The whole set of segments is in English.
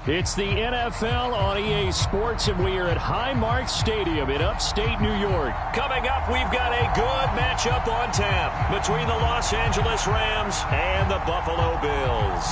It's the NFL on EA Sports, and we are at Highmark Stadium in upstate New York. Coming up, we've got a good matchup on tap between the Los Angeles Rams and the Buffalo Bills.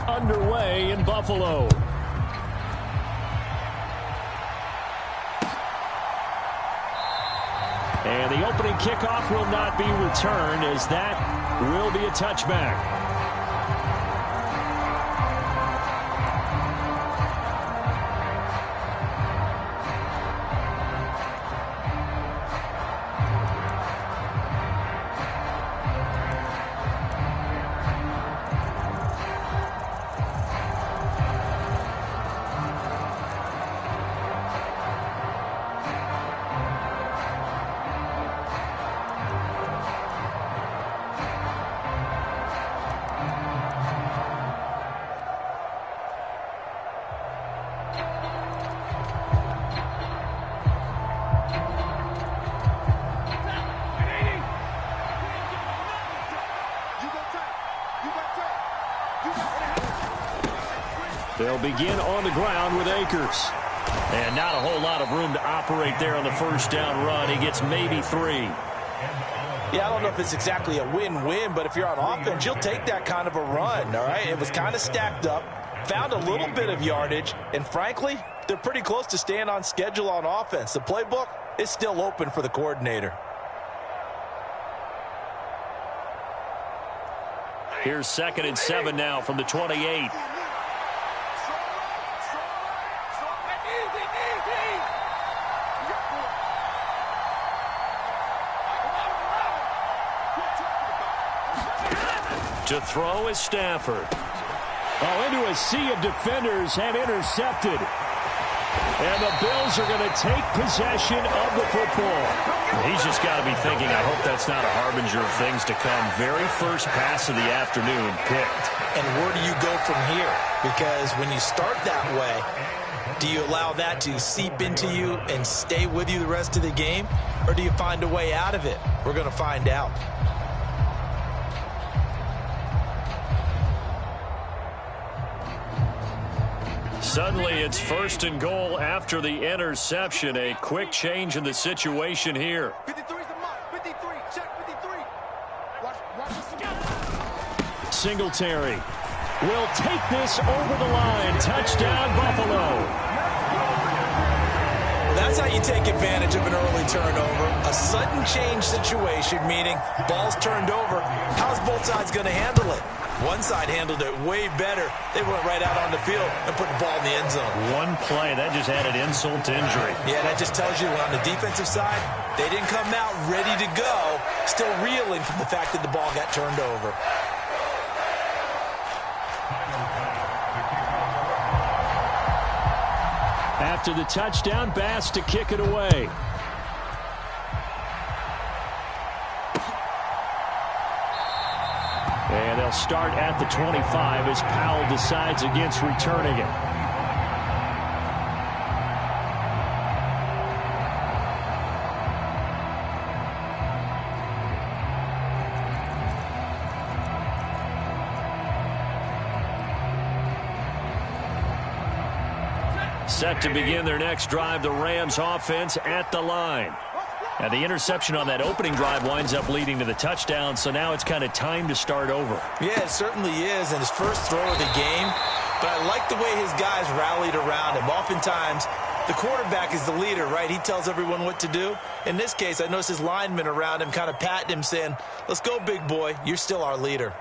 Underway in Buffalo. And the opening kickoff will not be returned, as that will be a touchback. They'll begin on the ground with Akers. And not a whole lot of room to operate there on the first down run. He gets maybe 3. Yeah, I don't know if it's exactly a win-win, but if you're on offense, you'll take that kind of a run, all right? It was kind of stacked up, found a little bit of yardage, and frankly, they're pretty close to staying on schedule on offense. The playbook is still open for the coordinator. Here's 2nd and 7 now from the 28. To throw is Stafford. Into a sea of defenders and intercepted. And the Bills are going to take possession of the football. He's just got to be thinking, I hope that's not a harbinger of things to come. Very first pass of the afternoon picked. And where do you go from here? Because when you start that way, do you allow that to seep into you and stay with you the rest of the game? Or do you find a way out of it? We're going to find out. Suddenly, it's 1st and goal after the interception. A quick change in the situation here. 53's the mark. 53. Check 53. Watch. Singletary will take this over the line. Touchdown, Buffalo. That's how you take advantage of an early turnover. A sudden change situation, meaning ball's turned over. How's both sides going to handle it? One side handled it way better. They went right out on the field and put the ball in the end zone. One play, that just added insult to injury. Yeah, that just tells you on the defensive side, they didn't come out ready to go, still reeling from the fact that the ball got turned over. After the touchdown, Bass to kick it away. And they'll start at the 25 as Powell decides against returning it. Set to begin their next drive, the Rams offense at the line. Now, the interception on that opening drive winds up leading to the touchdown, so now it's kind of time to start over. Yeah, it certainly is, and his first throw of the game. But I like the way his guys rallied around him. Oftentimes, the quarterback is the leader, right? He tells everyone what to do. In this case, I noticed his linemen around him kind of patting him, saying, let's go, big boy. You're still our leader.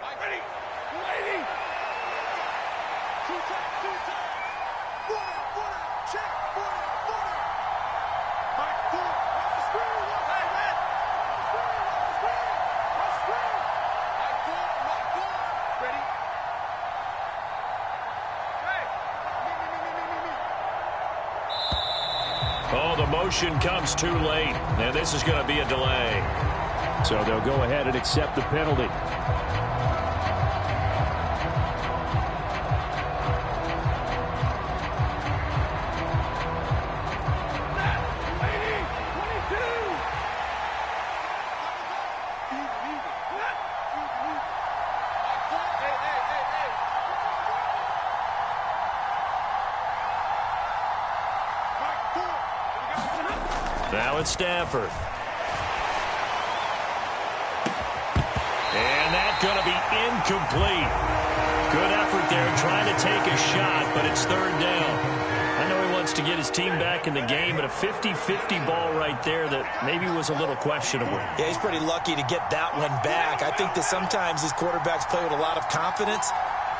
Oh, the motion comes too late, and this is going to be a delay. So they'll go ahead and accept the penalty. Now it's Stafford. And that's going to be incomplete. Good effort there trying to take a shot, but it's third down. I know he wants to get his team back in the game, but a 50-50 ball right there that maybe was a little questionable. Yeah, he's pretty lucky to get that one back. I think that sometimes these quarterbacks play with a lot of confidence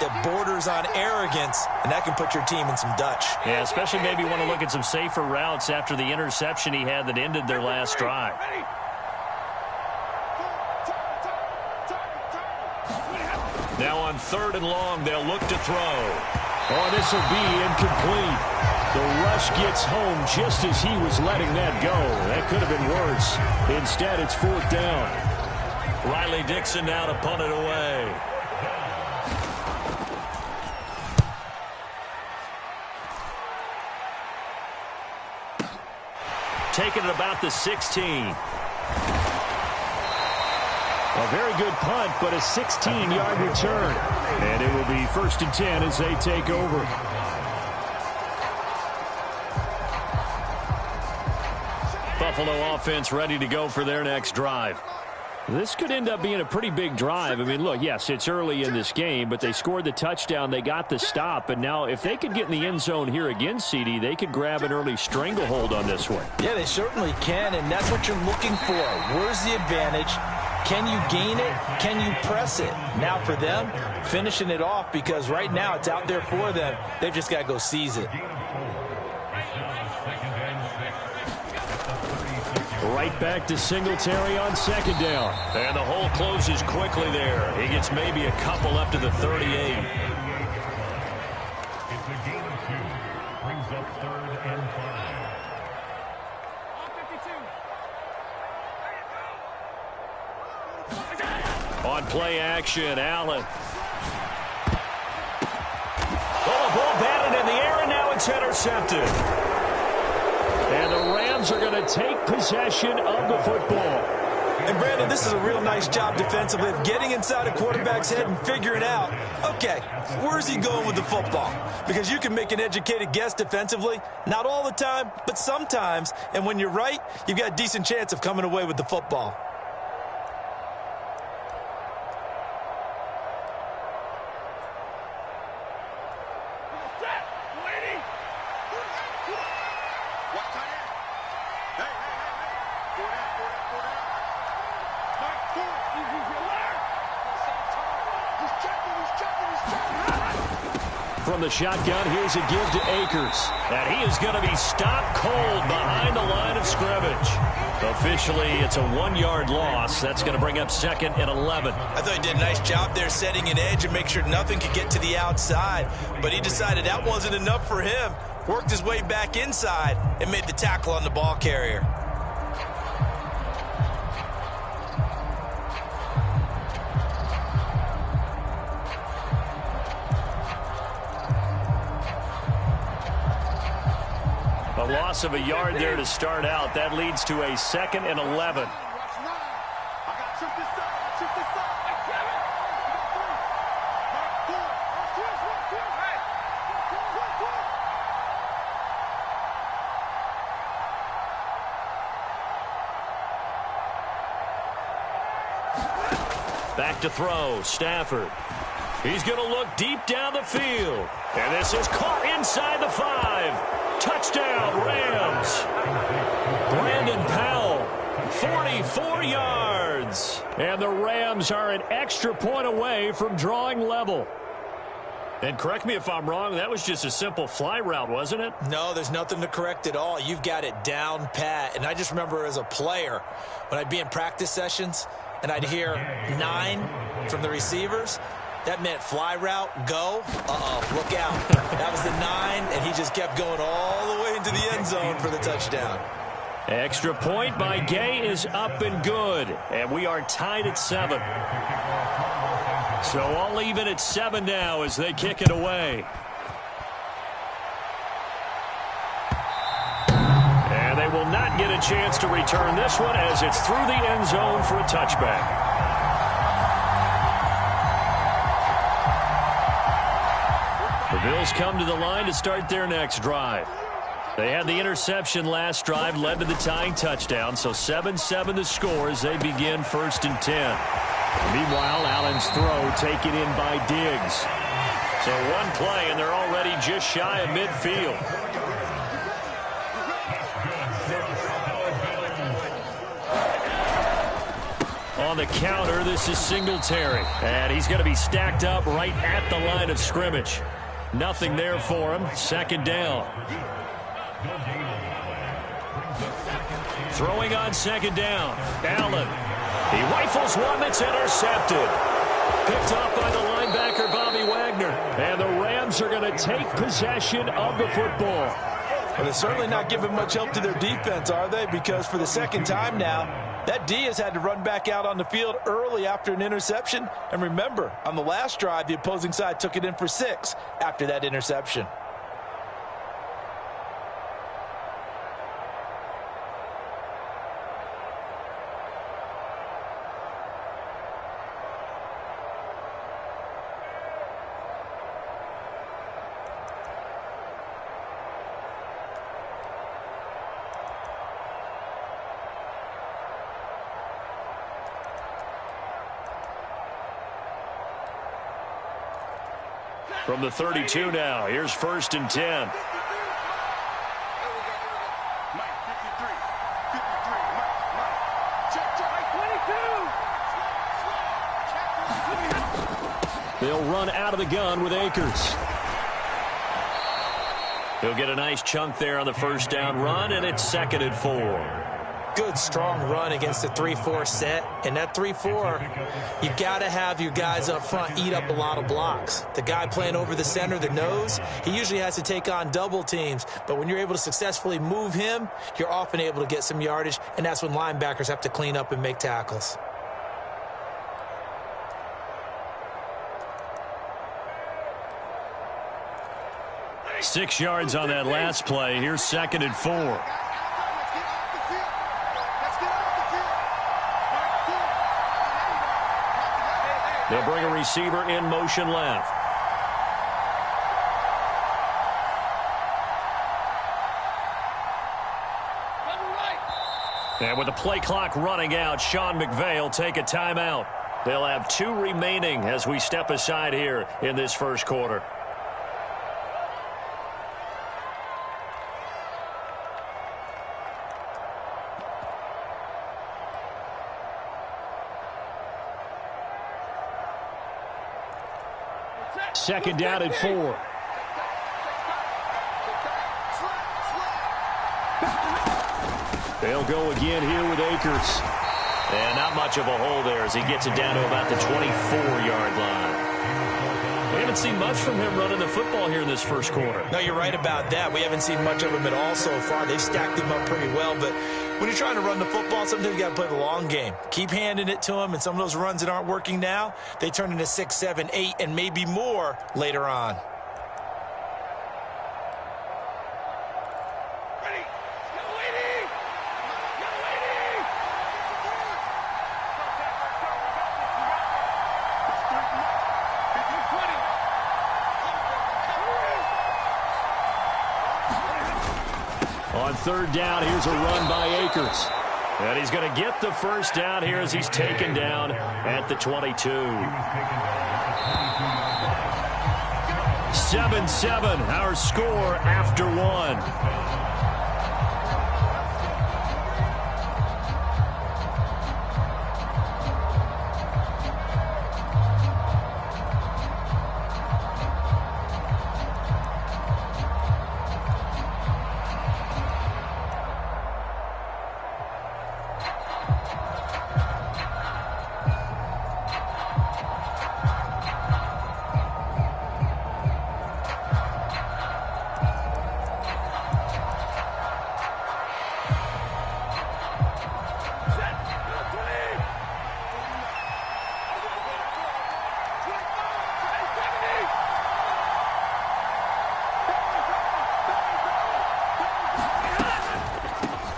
that borders on arrogance, and that can put your team in some Dutch. Yeah, especially maybe want to look at some safer routes after the interception he had that ended their last drive. Now on 3rd and long, they'll look to throw. Oh, this will be incomplete. The rush gets home just as he was letting that go. That could have been worse. Instead, it's 4th down. Riley Dixon now to punt it away. Taking it about the 16. A very good punt, but a 16-yard return. And it will be 1st and 10 as they take over. Buffalo offense ready to go for their next drive. This could end up being a pretty big drive. I mean, look, yes, it's early in this game, but they scored the touchdown. They got the stop. And now if they could get in the end zone here again, CD, they could grab an early stranglehold on this one. Yeah, they certainly can, and that's what you're looking for. Where's the advantage? Can you gain it? Can you press it? Now for them, finishing it off, because right now it's out there for them. They've just got to go seize it. Right back to Singletary on 2nd down. And the hole closes quickly there. He gets maybe a couple up to the 38. It's a gain of 2. Brings up 3rd and 5. On play action, Allen. Oh, the ball batted in the air, and now it's intercepted. And the Rams are going to take possession of the football. And, Brandon, this is a real nice job defensively of getting inside a quarterback's head and figuring out, okay, where's he going with the football? Because you can make an educated guess defensively, not all the time, but sometimes. And when you're right, you've got a decent chance of coming away with the football. From the shotgun, here's a give to Akers. And he is going to be stopped cold behind the line of scrimmage. Officially, it's a 1-yard loss. That's going to bring up 2nd and 11. I thought he did a nice job there setting an edge and make sure nothing could get to the outside. But he decided that wasn't enough for him. Worked his way back inside and made the tackle on the ball carrier. A loss of a yard there to start out. That leads to a 2nd and 11. Back to throw, Stafford. He's going to look deep down the field. And this is caught inside the 5. Touchdown, Rams. Brandon Powell, 44 yards. And the Rams are an extra point away from drawing level. And correct me if I'm wrong, that was just a simple fly route, wasn't it? No, there's nothing to correct at all. You've got it down pat. And I just remember as a player, when I'd be in practice sessions and I'd hear 9 from the receivers, that meant fly route, go. Uh-oh, look out. That was the 9, and he just kept going all the way into the end zone for the touchdown. Extra point by Gay is up and good. And we are tied at 7. So all even at 7 now as they kick it away. And they will not get a chance to return this one as it's through the end zone for a touchback. The Bills come to the line to start their next drive. They had the interception last drive, led to the tying touchdown, so 7-7 the score as they begin 1st and 10. Meanwhile, Allen's throw taken in by Diggs. So one play, and they're already just shy of midfield. On the counter, this is Singletary, and he's going to be stacked up right at the line of scrimmage. Nothing there for him. 2nd down. Throwing on 2nd down. Allen. He rifles one that's intercepted. Picked up by the linebacker, Bobby Wagner. And the Rams are going to take possession of the football. Well, they're certainly not giving much help to their defense, are they? Because for the 2nd time now, that D has had to run back out on the field early after an interception. And remember, on the last drive, the opposing side took it in for 6 after that interception. From the 32 now, here's 1st and 10. They'll run out of the gun with Akers. He'll get a nice chunk there on the 1st down run, and it's 2nd and 4. Good, strong run against the 3-4 set. And that 3-4, you got to have your guys up front eat up a lot of blocks. The guy playing over the center, the nose, he usually has to take on double teams. But when you're able to successfully move him, you're often able to get some yardage, and that's when linebackers have to clean up and make tackles. Six yards on that last play. Here's 2nd and 4. They'll bring a receiver in motion left. And with the play clock running out, Sean McVay will take a timeout. They'll have 2 remaining as we step aside here in this 1st quarter. Second down at 4. They'll go again here with Akers. And not much of a hole there as he gets it down to about the 24-yard line. We haven't seen much from him running the football here in this 1st quarter. No, you're right about that. We haven't seen much of him at all so far. They've stacked him up pretty well. But when you're trying to run the football, sometimes you got to play the long game. Keep handing it to him, and some of those runs that aren't working now, they turn into 6, 7, 8, and maybe more later on. On 3rd down, here's a run by Akers. And he's going to get the 1st down here as he's taken down at the 22. 7-7, our score after 1.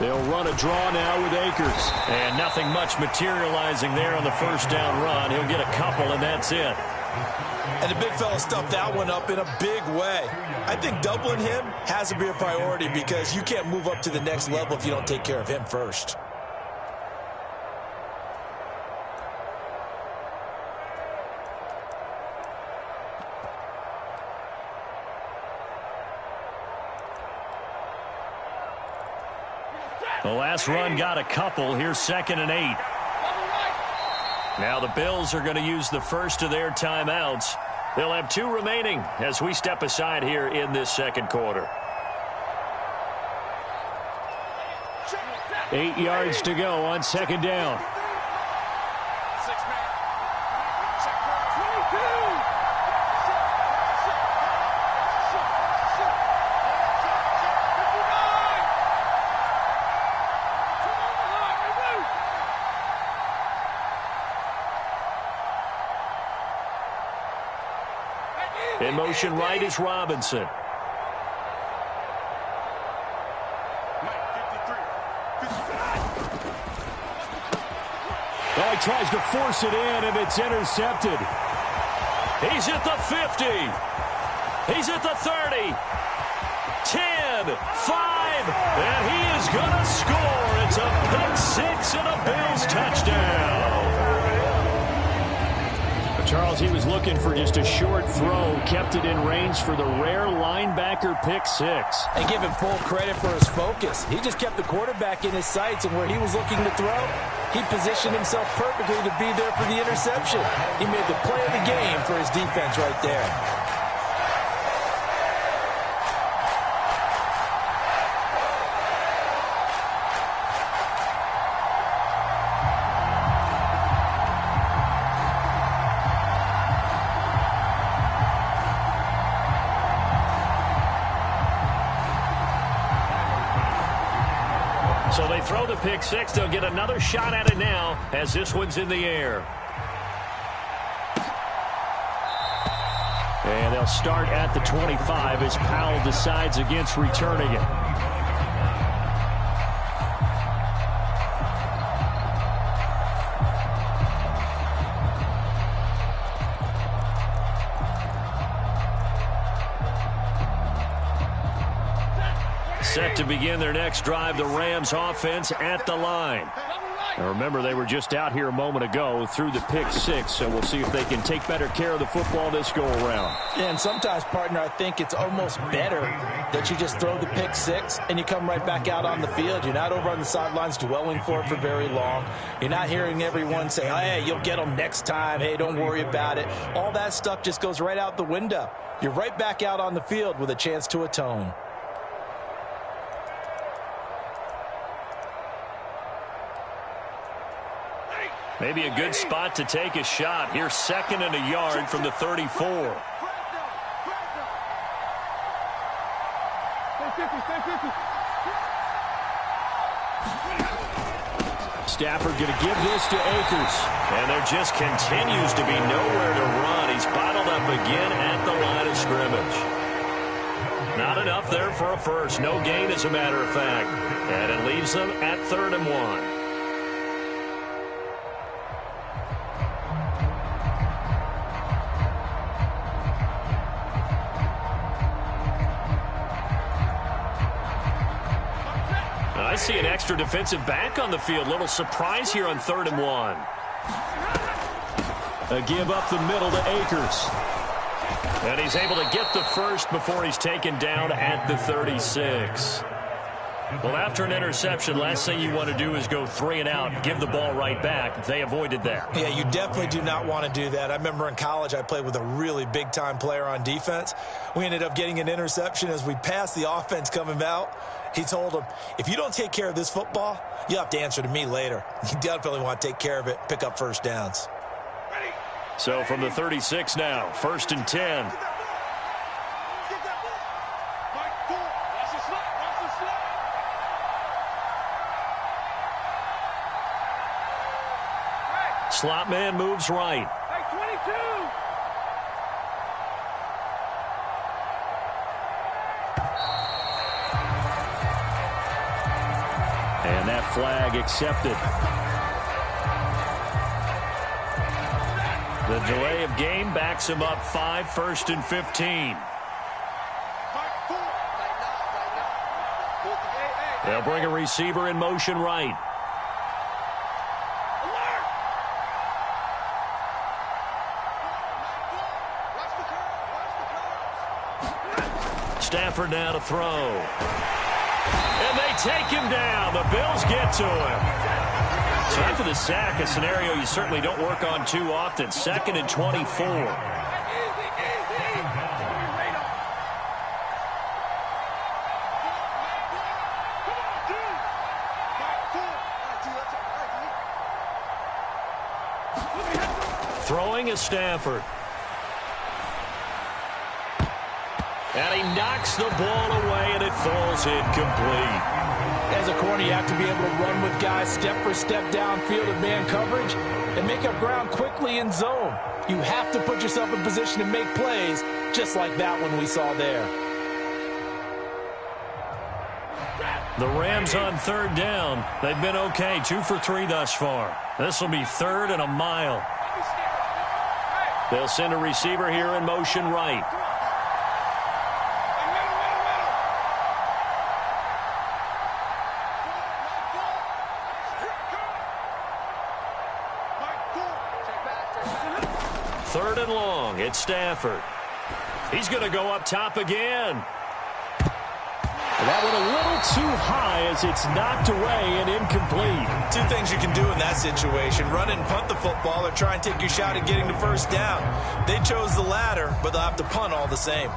They'll run a draw now with Akers. And nothing much materializing there on the first down run. He'll get a couple, and that's it. And the big fella stuffed that one up in a big way. I think doubling him has to be a priority because you can't move up to the next level if you don't take care of him first. The last run got a couple. Here's 2nd and 8. Now the Bills are going to use the first of their timeouts. They'll have 2 remaining as we step aside here in this second quarter. 8 yards to go on 2nd down. In motion right is Robinson. Oh, he tries to force it in, and it's intercepted. He's at the 50. He's at the 30. 10, 5, and he is going to score. It's a pick 6 and a Bills touchdown. Charles, he was looking for just a short throw, kept it in range for the rare linebacker pick 6. And give him full credit for his focus. He just kept the quarterback in his sights, and where he was looking to throw, he positioned himself perfectly to be there for the interception. He made the play of the game for his defense right there. So they throw the pick 6. They'll get another shot at it now as this one's in the air. And they'll start at the 25 as Powell decides against returning it. Set to begin their next drive, the Rams offense at the line. Now remember, they were just out here a moment ago through the pick 6, so we'll see if they can take better care of the football this go-around. Yeah, and sometimes, partner, I think it's almost better that you just throw the pick 6 and you come right back out on the field. You're not over on the sidelines dwelling for it for very long. You're not hearing everyone say, hey, you'll get them next time. Hey, don't worry about it. All that stuff just goes right out the window. You're right back out on the field with a chance to atone. Maybe a good spot to take a shot. Here's 2nd and a yard from the 34. Stafford going to give this to Akers. And there just continues to be nowhere to run. He's bottled up again at the line of scrimmage. Not enough there for a first. No gain, as a matter of fact. And it leaves them at 3rd and 1. I see an extra defensive back on the field. Little surprise here on 3rd and 1. A give up the middle to Akers. And he's able to get the first before he's taken down at the 36. Well, after an interception, last thing you want to do is go 3 and out, give the ball right back. They avoided that. Yeah, you definitely do not want to do that. I remember in college I played with a really big-time player on defense. We ended up getting an interception as we passed the offense coming out. He told him, if you don't take care of this football, you'll have to answer to me later. You definitely want to take care of it, pick up first downs. So from the 36 now, 1st and 10. Slot man moves right. And that flag accepted. The delay of game backs him up 5, 1st and 15. They'll bring a receiver in motion right. Stafford now to throw. And they take him down. The Bills get to him. So after the sack, a scenario you certainly don't work on too often. 2nd and 24. Throwing is Stafford. And he knocks the ball away, and it falls incomplete. As a corner, you have to be able to run with guys step for step downfield in man coverage and make up ground quickly in zone. You have to put yourself in position to make plays, just like that one we saw there. The Rams on 3rd down. They've been okay, 2 for 3 thus far. This will be 3rd and a mile. They'll send a receiver here in motion right. Third and long. It's Stafford. He's going to go up top again. That one a little too high as it's knocked away and incomplete. 2 things you can do in that situation. Run and punt the football or try and take your shot at getting the first down. They chose the latter, but they'll have to punt all the same.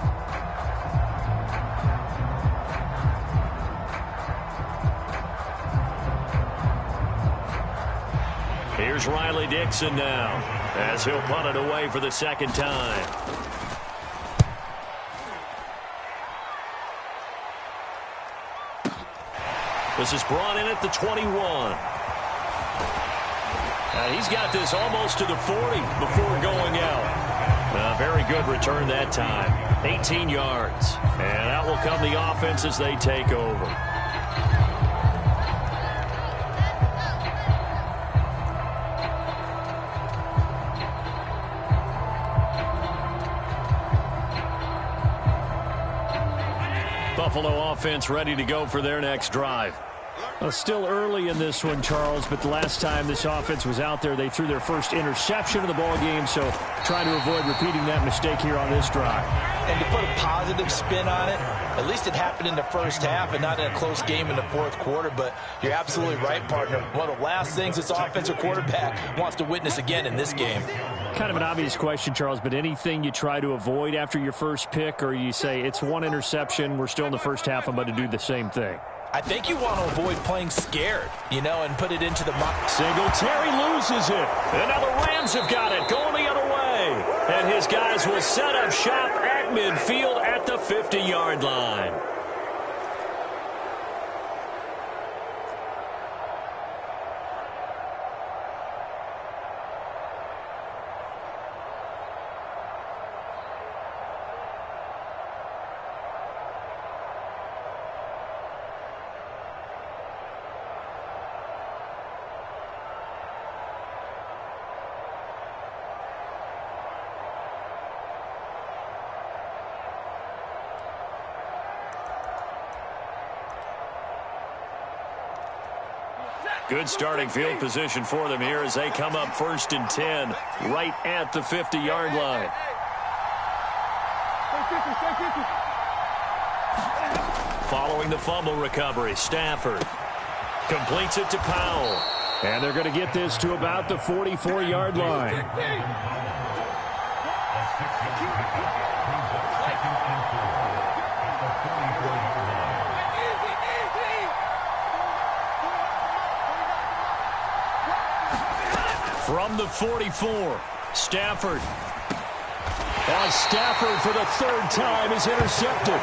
Here's Riley Dixon now as he'll punt it away for the 2nd time. This is brought in at the 21. He's got this almost to the 40 before going out. Very good return that time. 18 yards. And out will come the offense as they take over. Buffalo offense ready to go for their next drive. Still early in this one, Charles, but the last time this offense was out there, they threw their first interception of the ball game, so trying to avoid repeating that mistake here on this drive. And to put a positive spin on it, at least it happened in the first half and not in a close game in the 4th quarter, but you're absolutely right, partner. One of the last things this offensive quarterback wants to witness again in this game. Kind of an obvious question, Charles, but anything you try to avoid after your first pick, or you say it's one interception, we're still in the first half, I'm going to do the same thing? I think you want to avoid playing scared, and put it into the Singletary loses it. And now the Rams have got it, going the other way. And his guys will set up shop at midfield at the 50-yard line. Good starting field position for them here as they come up 1st and 10 right at the 50-yard line. Following the fumble recovery, Stafford completes it to Powell. And they're going to get this to about the 44-yard line. From the 44, Stafford. And Stafford for the 3rd time is intercepted.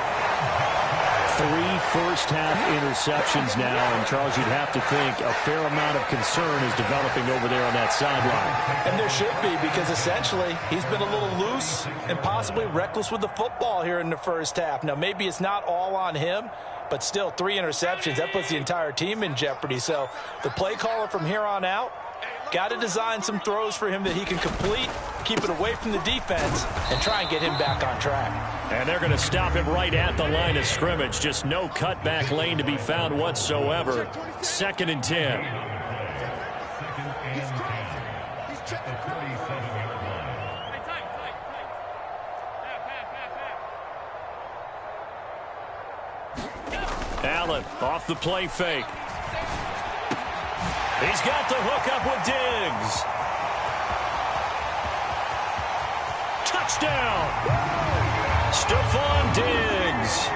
3 first-half interceptions now, and Charles, you'd have to think a fair amount of concern is developing over there on that sideline. And there should be, because essentially he's been a little loose and possibly reckless with the football here in the first half. Now, maybe it's not all on him, But still, 3 interceptions, that puts the entire team in jeopardy. So the play caller from here on out got to design some throws for him that he can complete, keep it away from the defense, and try and get him back on track. And they're going to stop him right at the line of scrimmage. Just no cutback lane to be found whatsoever. 2nd and 10. Allen off the play fake. He's got the hook up with Diggs. Touchdown! Stephon Diggs,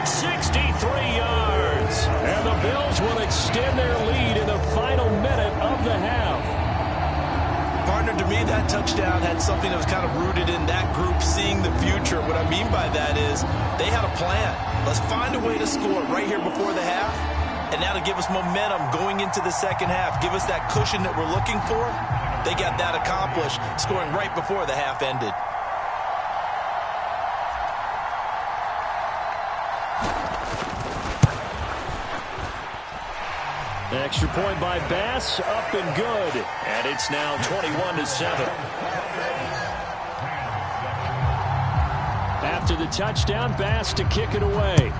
63 yards. And the Bills will extend their lead in the final minute of the half. Partner, to me, that touchdown had something that was kind of rooted in that group seeing the future. What I mean by that is they had a plan. Let's find a way to score right here before the half, and that'll give us momentum going into the second half. Give us that cushion that we're looking for. They got that accomplished, scoring right before the half ended. Extra point by Bass, up and good. And it's now 21-7. After the touchdown, Bass to kick it away.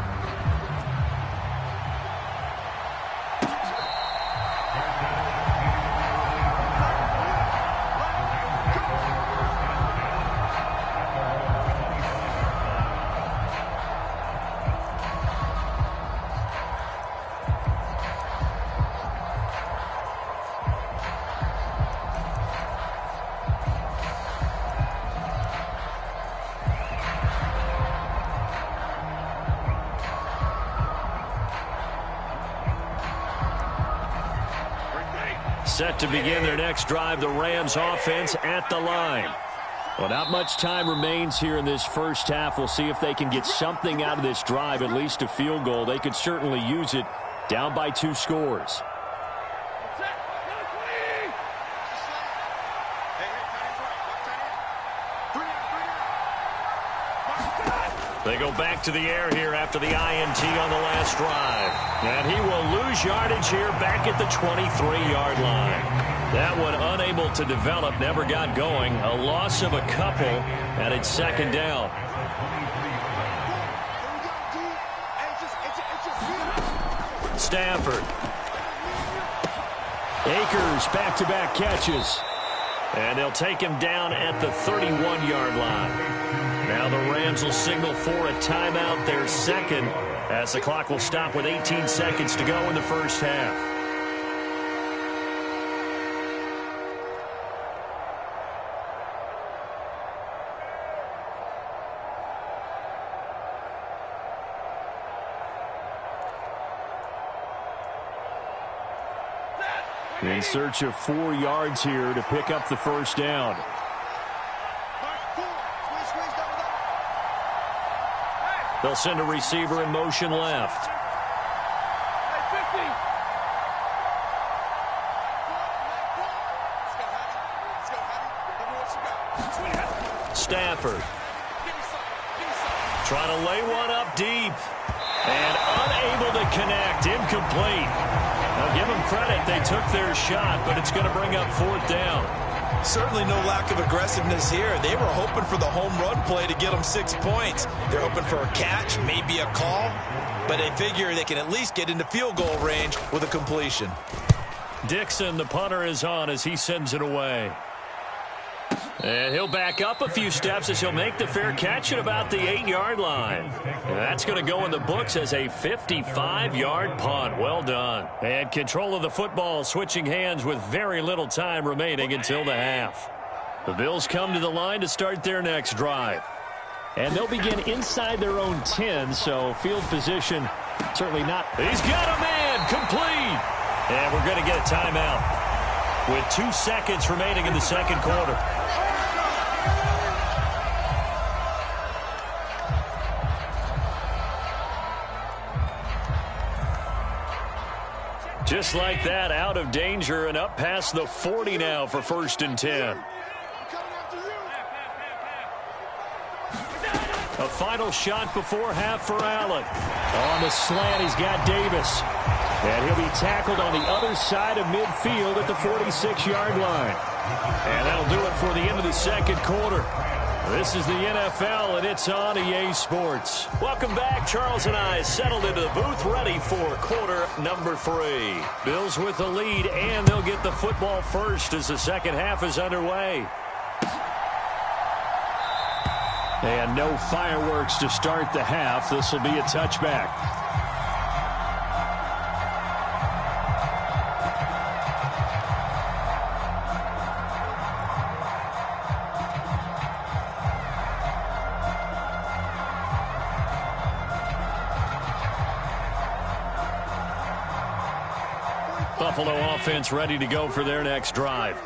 Set to begin their next drive, the Rams offense at the line. Well, not much time remains here in this first half. We'll see if they can get something out of this drive, at least a field goal. They could certainly use it, down by 2 scores. They go back to the air here after the INT on the last drive. And he will lose yardage here back at the 23-yard line. That one unable to develop, never got going. A loss of a couple, and it's 2nd down. Stafford. Akers back-to-back catches. And they'll take him down at the 31-yard line. Now the Rams will signal for a timeout, their second, as the clock will stop with 18 seconds to go in the first half. In search of 4 yards here to pick up the first down. They'll send a receiver in motion left. Stafford. Trying to lay one up deep. And unable to connect. Incomplete. Now give them credit. They took their shot, but it's going to bring up 4th down. Certainly no lack of aggressiveness here. They were hoping for the home run play to get them 6 points. They're hoping for a catch, maybe a call, but they figure they can at least get into field goal range with a completion. Dixon, the punter, is on as he sends it away. And he'll back up a few steps as he'll make the fair catch at about the 8-yard line. And that's going to go in the books as a 55-yard punt. Well done. And control of the football switching hands with very little time remaining until the half. The Bills come to the line to start their next drive. And they'll begin inside their own 10, so field position certainly not. He's got a man complete. And we're going to get a timeout with 2 seconds remaining in the second quarter. Just like that, out of danger and up past the 40 now for 1st and 10. A final shot before half for Allen. On the slant, he's got Davis. And he'll be tackled on the other side of midfield at the 46-yard line. And that'll do it for the end of the second quarter. This is the NFL, and it's on EA Sports. Welcome back. Charles and I settled into the booth, ready for quarter number 3. Bills with the lead, and they'll get the football first as the second half is underway. And no fireworks to start the half. This will be a touchback. Buffalo offense ready to go for their next drive.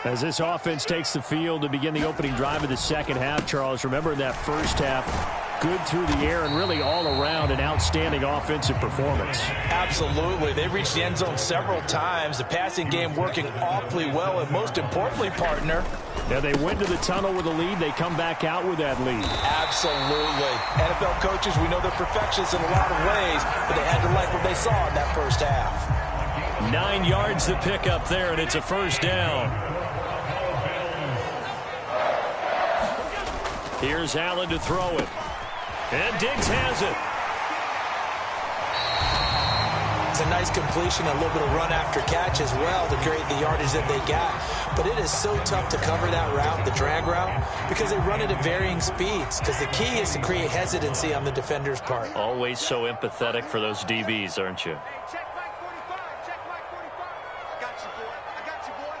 As this offense takes the field to begin the opening drive of the second half, Charles, remember in that first half, good through the air and really all around an outstanding offensive performance. Absolutely. They reached the end zone several times. The passing game working awfully well, and most importantly, partner, yeah, they went to the tunnel with a lead. They come back out with that lead. Absolutely. NFL coaches, we know they're perfectionists in a lot of ways, but they had to like what they saw in that first half. 9 yards to pick up there, and it's a first down. Here's Allen to throw it. And Diggs has it. It's a nice completion, a little bit of run after catch as well to create the yardage that they got. But it is so tough to cover that route, the drag route, because they run it at varying speeds. Because the key is to create hesitancy on the defender's part. Always so empathetic for those DBs, aren't you? Check Mike 45. Check Mike 45. I got you, boy. I got you, boy.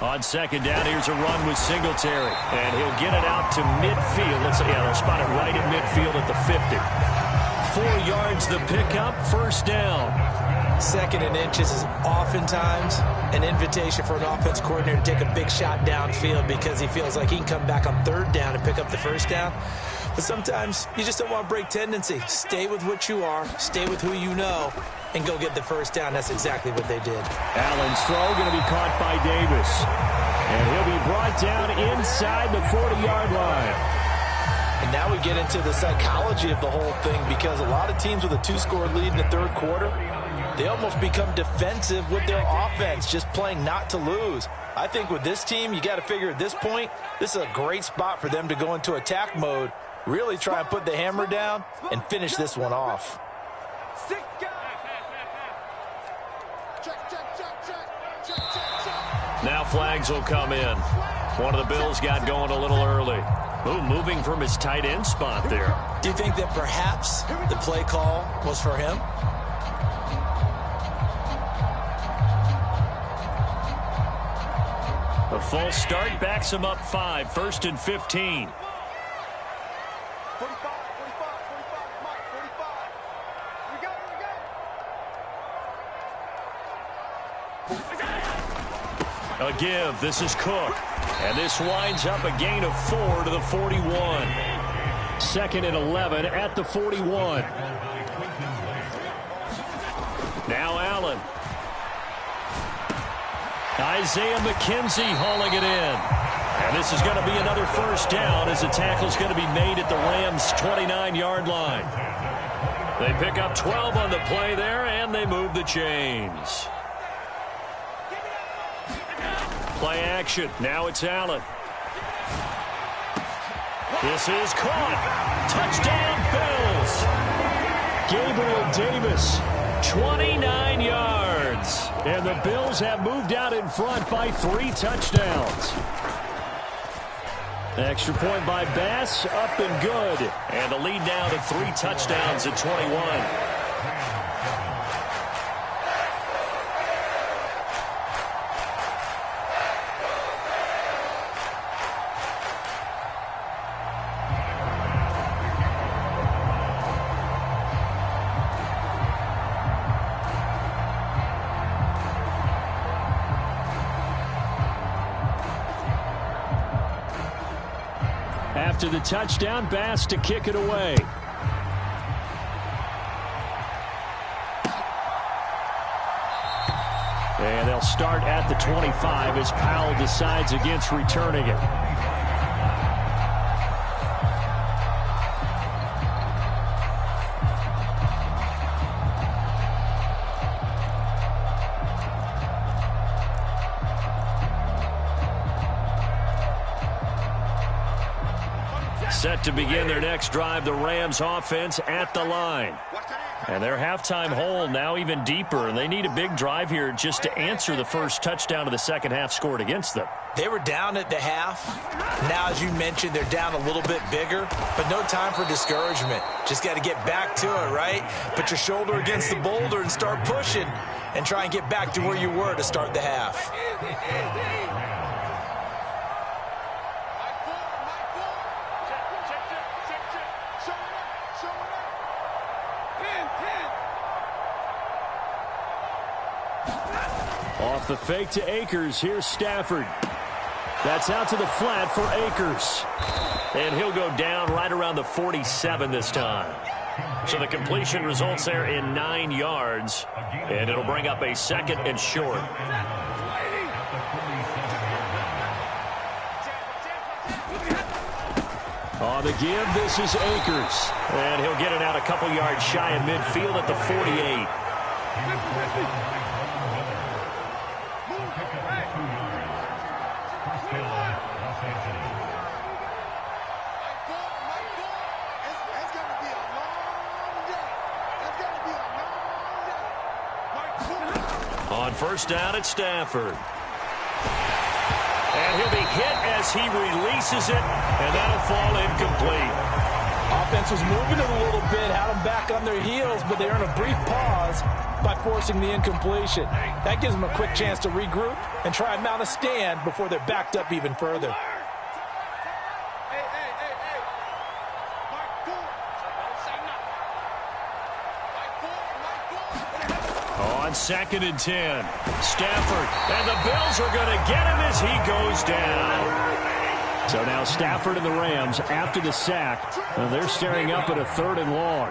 On second down, here's a run with Singletary. And he'll get it out to midfield. They'll spot it right at midfield at the 50. 4 yards the pickup, first down. Second and inches is oftentimes an invitation for an offense coordinator to take a big shot downfield because he feels like he can come back on third down and pick up the first down. But sometimes you just don't want to break tendency. Stay with what you are, stay with who you know, and go get the first down. That's exactly what they did. Allen's throw going to be caught by Davis. And he'll be brought down inside the 40-yard line. And now we get into the psychology of the whole thing because a lot of teams with a 2-score lead in the third quarter, they almost become defensive with their offense, just playing not to lose. I think with this team, you got to figure at this point, this is a great spot for them to go into attack mode, really try and put the hammer down and finish this one off. Now flags will come in. One of the Bills got going a little early. Ooh, moving from his tight end spot there. Do you think that perhaps the play call was for him? A false start backs him up 5, 1st and 15. 45, 45, 45, Mike, 45. A give. This is Cook. And this winds up a gain of 4 to the 41. 2nd and 11 at the 41. Now Allen. Isaiah McKenzie hauling it in. And this is going to be another first down as the tackle's going to be made at the Rams' 29-yard line. They pick up 12 on the play there, and they move the chains. Play action. Now it's Allen. This is caught. Touchdown, Bills. Gabriel Davis, 29 yards. And the Bills have moved out in front by 3 touchdowns. Extra point by Bass, up and good. And the lead now to 3 touchdowns at 21. After the touchdown, Bass to kick it away. And they'll start at the 25 as Powell decides against returning it. Set to begin their next drive, the Rams offense at the line. And their halftime hole now even deeper, and they need a big drive here just to answer the first touchdown of the second half scored against them. They were down at the half. Now, as you mentioned, they're down a little bit bigger, but no time for discouragement. Just got to get back to it, right? Put your shoulder against the boulder and start pushing and try and get back to where you were to start the half. Off the fake to Akers. Here's Stafford. That's out to the flat for Akers. And he'll go down right around the 47 this time. So the completion results there in 9 yards. And it'll bring up a second and short. On the give, this is Akers. And he'll get it out a couple yards shy of midfield at the 48. On first down at Stafford. And he'll be hit as he releases it, and that'll fall incomplete. Offense was moving it a little bit, had them back on their heels, but they earn a brief pause by forcing the incompletion. That gives them a quick chance to regroup and try and mount a stand before they're backed up even further. On second and 10, Stafford, and the Bills are going to get him as he goes down. So now Stafford and the Rams, after the sack, they're staring up at a 3rd and long.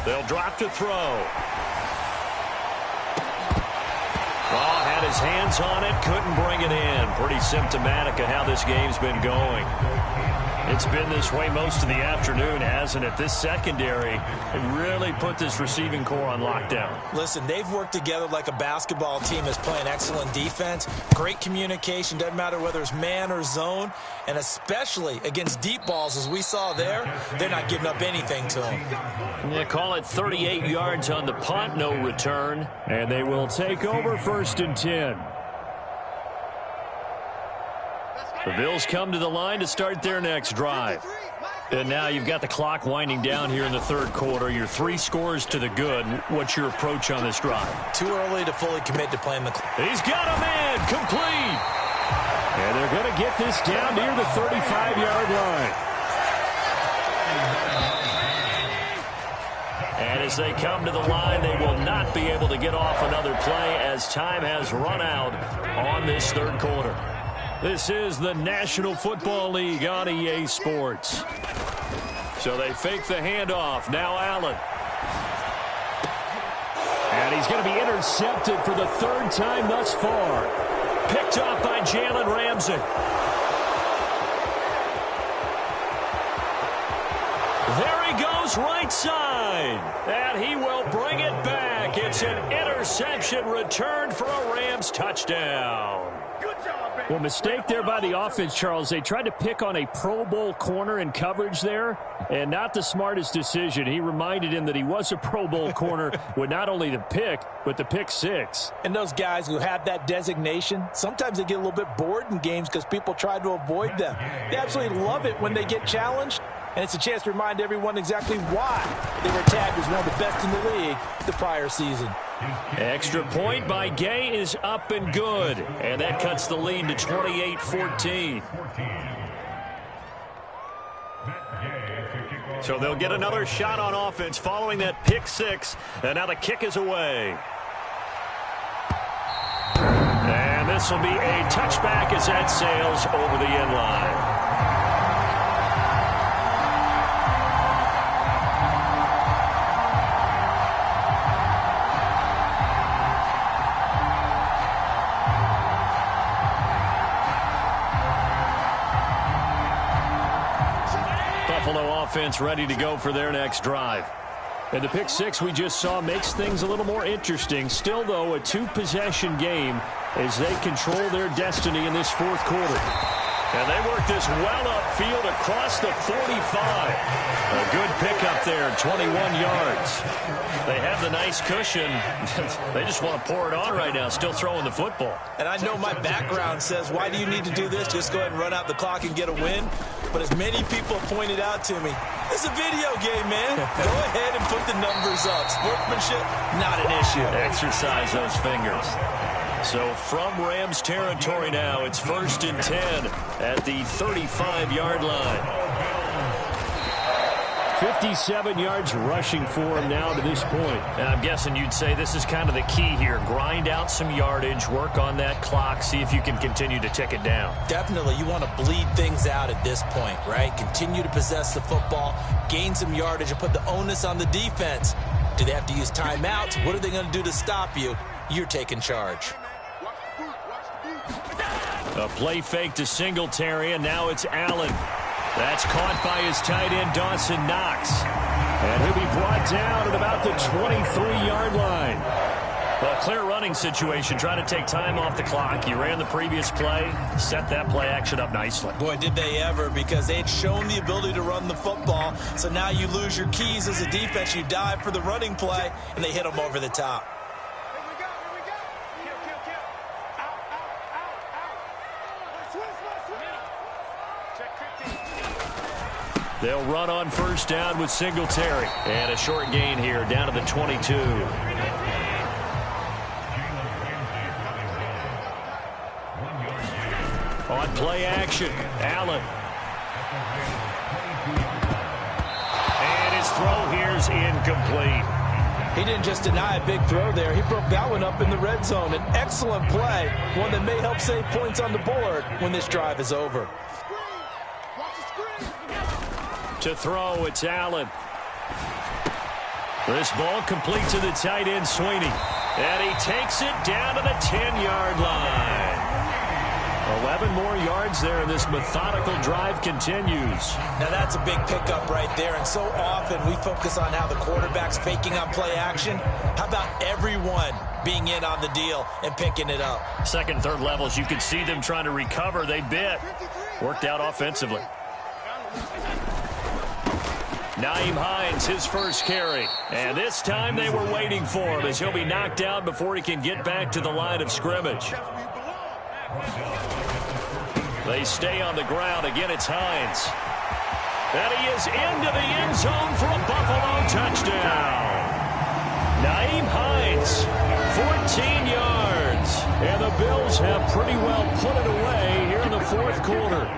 They'll drop to throw. Had his hands on it, couldn't bring it in. Pretty symptomatic of how this game's been going. It's been this way most of the afternoon, hasn't it? This secondary really put this receiving core on lockdown. Listen, they've worked together like a basketball team that's playing excellent defense. Great communication, doesn't matter whether it's man or zone. And especially against deep balls, as we saw there, they're not giving up anything to them. They call it 38 yards on the punt, no return. And they will take over 1st and 10. The Bills come to the line to start their next drive. And now you've got the clock winding down here in the 3rd quarter. You're 3 scores to the good. What's your approach on this drive? Too early to fully commit to playing the clock. He's got him in. Complete. And they're going to get this down near the 35-yard line. And as they come to the line, they will not be able to get off another play as time has run out on this 3rd quarter. This is the National Football League on EA Sports. So they fake the handoff. Now Allen. And he's going to be intercepted for the 3rd time thus far. Picked up by Jalen Ramsey. There he goes right side. And he will bring it back. It's an interception returned for a Rams touchdown. Well, mistake there by the offense, Charles. They tried to pick on a Pro Bowl corner in coverage there, and not the smartest decision. He reminded him that he was a Pro Bowl corner with not only the pick, but the pick 6. And those guys who have that designation, sometimes they get a little bit bored in games because people try to avoid them. They absolutely love it when they get challenged, and it's a chance to remind everyone exactly why they were tagged as one of the best in the league the prior season. Extra point by Gay is up and good. And that cuts the lead to 28-14. So they'll get another shot on offense following that pick 6. And now the kick is away. And this will be a touchback as that sails over the end line. offense ready to go for their next drive. And the pick six we just saw makes things a little more interesting. Still, though, a two-possession game as they control their destiny in this fourth quarter. And they work this well upfield across the 45. A good pickup there, 21 yards. They have the nice cushion. They just want to pour it on right now, still throwing the football. And I know my background says, why do you need to do this? Just go ahead and run out the clock and get a win. But as many people have pointed out to me, it's a video game, man. Go ahead and put the numbers up. Sportsmanship, not an issue. Exercise those fingers. So from Rams territory now, it's 1st and 10 at the 35-yard line. 57 yards rushing for him now to this point. And I'm guessing you'd say this is kind of the key here. Grind out some yardage, work on that clock, see if you can continue to tick it down. Definitely, you want to bleed things out at this point, right? Continue to possess the football, gain some yardage, and put the onus on the defense. Do they have to use timeouts? What are they going to do to stop you? You're taking charge. A play fake to Singletary, and now it's Allen. That's caught by his tight end, Dawson Knox. And he'll be brought down at about the 23-yard line. Well, clear running situation, trying to take time off the clock. You ran the previous play, set that play action up nicely. Boy, did they ever, because they had shown the ability to run the football. So now you lose your keys as a defense. You dive for the running play, and they hit them over the top. They'll run on first down with Singletary. And a short gain here down to the 22. On play action, Allen. And his throw here's incomplete. He didn't just deny a big throw there. He broke that one up in the red zone. An excellent play, one that may help save points on the board when this drive is over. To throw, it's Allen. This ball complete to the tight end, Sweeney. And he takes it down to the 10-yard line. 11 more yards there, and this methodical drive continues. Now that's a big pickup right there, and so often we focus on how the quarterback's faking on play action. How about everyone being in on the deal and picking it up? Second, third levels, you can see them trying to recover. They bit. Worked out offensively. Nyheim Hines, his first carry. And this time they were waiting for him as he'll be knocked down before he can get back to the line of scrimmage. They stay on the ground. Again, it's Hines. And he is into the end zone for a Buffalo touchdown. Nyheim Hines, 14 yards. And the Bills have pretty well put it away here in the fourth quarter.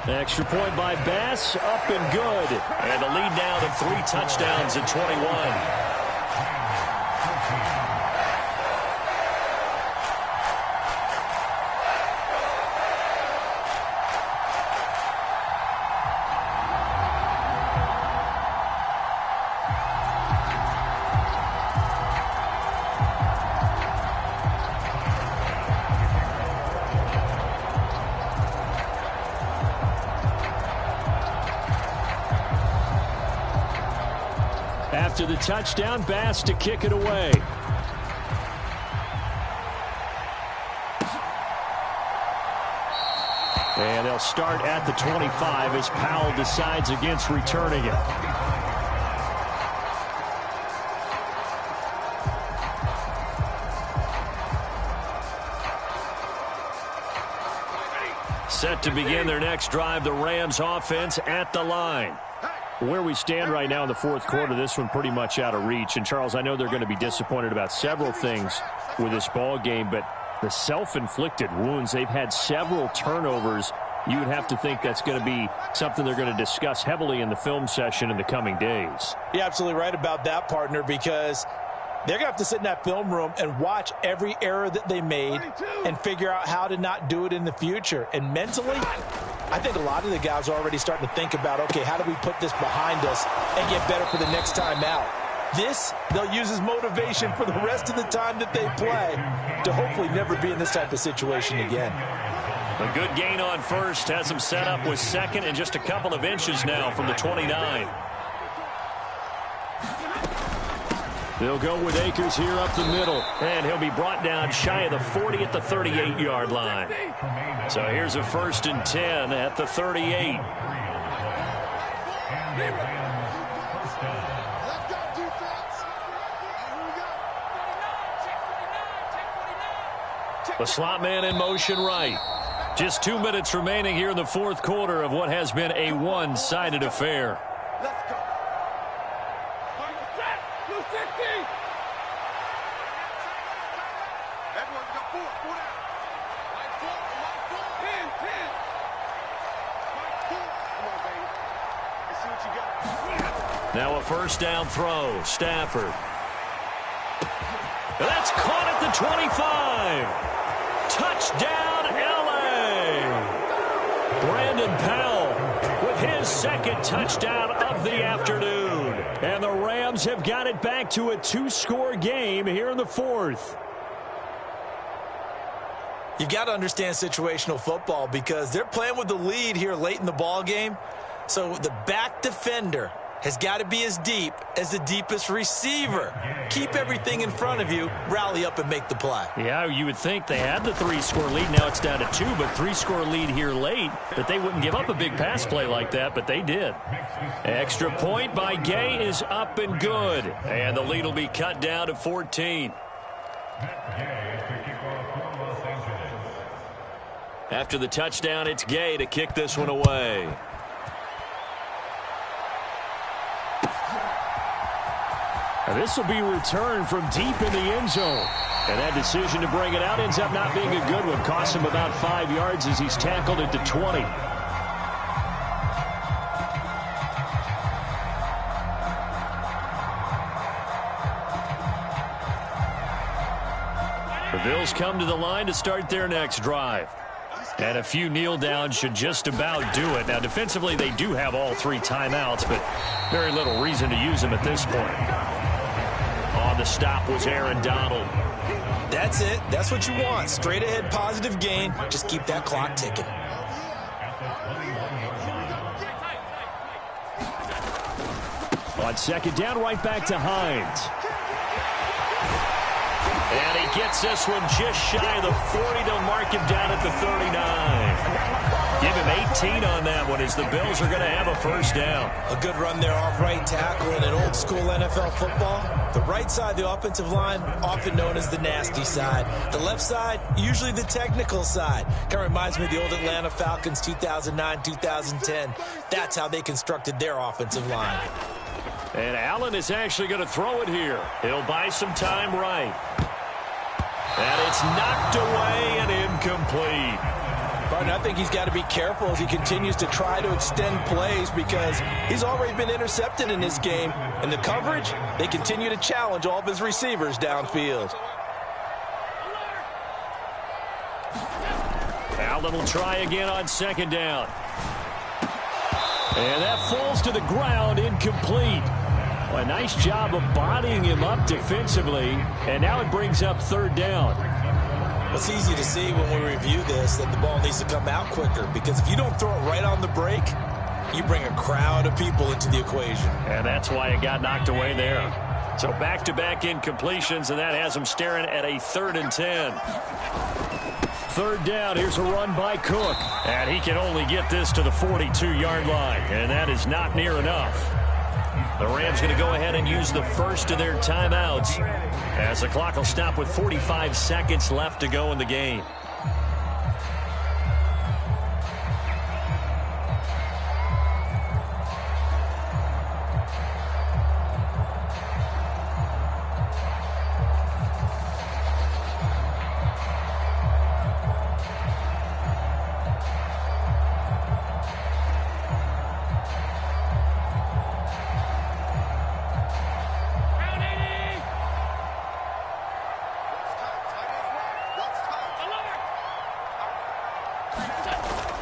Extra point by Bass, up and good. And the lead now to 3 touchdowns at 21. After the touchdown, Bass to kick it away. And they'll start at the 25 as Powell decides against returning it. Set to begin their next drive, the Rams offense at the line. Where we stand right now in the fourth quarter, this one pretty much out of reach. And, Charles, I know they're going to be disappointed about several things with this ball game, but the self-inflicted wounds, they've had several turnovers. You would have to think that's going to be something they're going to discuss heavily in the film session in the coming days. You're absolutely right about that, partner, because they're going to have to sit in that film room and watch every error that they made and figure out how to not do it in the future. And mentally, I think a lot of the guys are already starting to think about, okay, how do we put this behind us and get better for the next time out? This, they'll use as motivation for the rest of the time that they play to hopefully never be in this type of situation again. A good gain on first has him set up with second and just a couple of inches now from the 29. They'll go with Akers here up the middle. And he'll be brought down shy of the 40 at the 38-yard line. So here's a 1st and 10 at the 38. The slot man in motion right. Just 2 minutes remaining here in the fourth quarter of what has been a one-sided affair. Let's go. Everyone got four down. Right four. 10. Right four. Come on, baby. Let's see what you got. Now a first down throw. Stafford. That's caught at the 25. Touchdown, L.A. Brandon Powell with his second touchdown of the afternoon. And the Rams have got it back to a 2-score game here in the fourth. You've got to understand situational football because they're playing with the lead here late in the ball game. So the back defender has got to be as deep as the deepest receiver. Keep everything in front of you, rally up and make the play. Yeah, you would think they had the 3-score lead. Now it's down to 2, but 3-score lead here late, that they wouldn't give up a big pass play like that, but they did. Extra point by Gay is up and good. And the lead will be cut down to 14. After the touchdown, it's Gay to kick this one away. And this will be returned from deep in the end zone. And that decision to bring it out ends up not being a good one. Cost him about 5 yards as he's tackled at the 20. The Bills come to the line to start their next drive. And a few kneel downs should just about do it. Now, defensively, they do have all 3 timeouts, but very little reason to use them at this point. On the stop was Aaron Donald. That's it. That's what you want. Straight ahead positive gain. Just keep that clock ticking. On second down, right back to Hines. And he gets this one just shy of the 40 to mark him down at the 39. Give him 18 on that one as the Bills are going to have a first down. A good run there off right tackle in an old school NFL football. The right side of the offensive line, often known as the nasty side. The left side, usually the technical side. Kind of reminds me of the old Atlanta Falcons 2009-2010. That's how they constructed their offensive line. And Allen is actually going to throw it here. He'll buy some time right. And it's knocked away and incomplete. Barton, I think he's got to be careful as he continues to try to extend plays because he's already been intercepted in this game. And the coverage, they continue to challenge all of his receivers downfield. Allen will try again on second down. And that falls to the ground, incomplete. Well, a nice job of bodying him up defensively. And now it brings up third down. It's easy to see when we review this that the ball needs to come out quicker because if you don't throw it right on the break, you bring a crowd of people into the equation. And that's why it got knocked away there. So back-to-back incompletions, and that has him staring at a 3rd and 10. Third down, here's a run by Cook. And he can only get this to the 42-yard line, and that is not near enough. The Rams going to go ahead and use the first of their timeouts as the clock will stop with 45 seconds left to go in the game.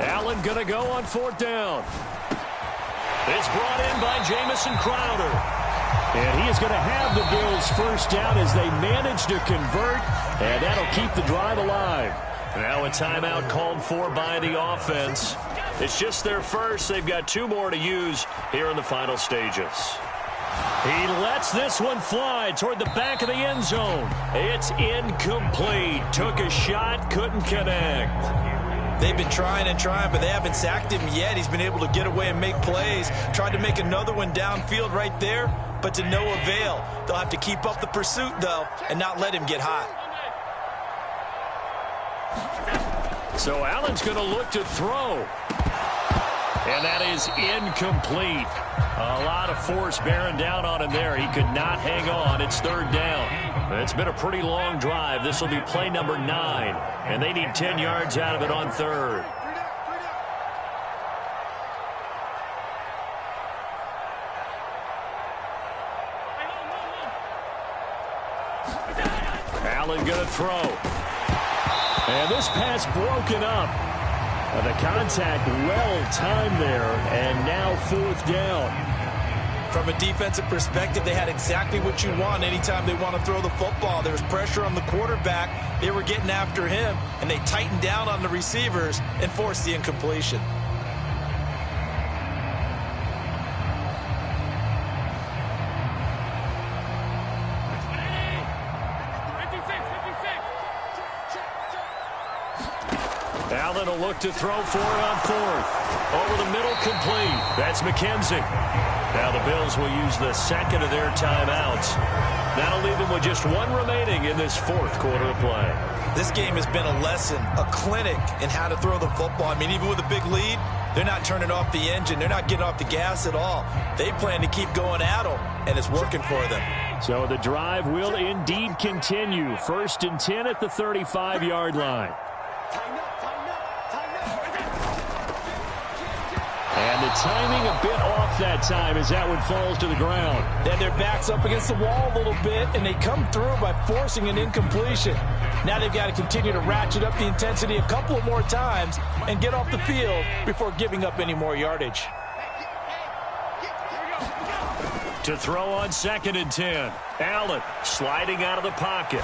Allen going to go on fourth down. It's brought in by Jamison Crowder. And he is going to have the Bills first down as they manage to convert, and that'll keep the drive alive. Now a timeout called for by the offense. It's just their first. They've got 2 more to use here in the final stages. He lets this one fly toward the back of the end zone. It's incomplete. Took a shot, couldn't connect. They've been trying and trying, but they haven't sacked him yet. He's been able to get away and make plays. Tried to make another one downfield right there, but to no avail. They'll have to keep up the pursuit, though, and not let him get hot. So Allen's going to look to throw. And that is incomplete. A lot of force bearing down on him there. He could not hang on. It's 3rd down. It's been a pretty long drive. This will be play number 9. And they need 10 yards out of it on 3rd. Allen going to throw. And this pass broken up. The contact well-timed there, and now 4th down. From a defensive perspective, they had exactly what you want anytime they want to throw the football. There was pressure on the quarterback. They were getting after him, and they tightened down on the receivers and forced the incompletion. Allen will look to throw for it on 4th. Over the middle, complete. That's McKenzie. Now the Bills will use the second of their timeouts. That'll leave them with just 1 remaining in this 4th quarter of play. This game has been a lesson, a clinic in how to throw the football. I mean, even with a big lead, they're not turning off the engine. They're not getting off the gas at all. They plan to keep going at them, and it's working for them. So the drive will indeed continue. 1st and 10 at the 35-yard line. And the timing a bit off that time as that one falls to the ground. Then their back's up against the wall a little bit, and they come through by forcing an incompletion. Now they've got to continue to ratchet up the intensity a couple of more times and get off the field before giving up any more yardage. To throw on 2nd and 10. Allen sliding out of the pocket.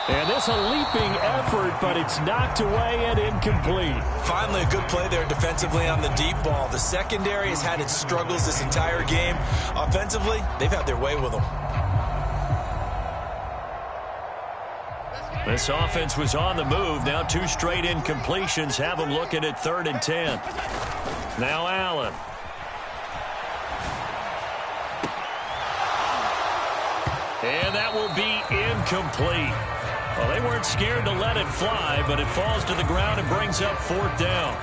And this a leaping effort, but it's knocked away and incomplete. Finally a good play there defensively on the deep ball. The secondary has had its struggles this entire game. Offensively, they've had their way with them. This offense was on the move. Now 2 straight incompletions have them looking at 3rd and 10. Now Allen. And that will be incomplete. Well, they weren't scared to let it fly, but it falls to the ground and brings up 4th down.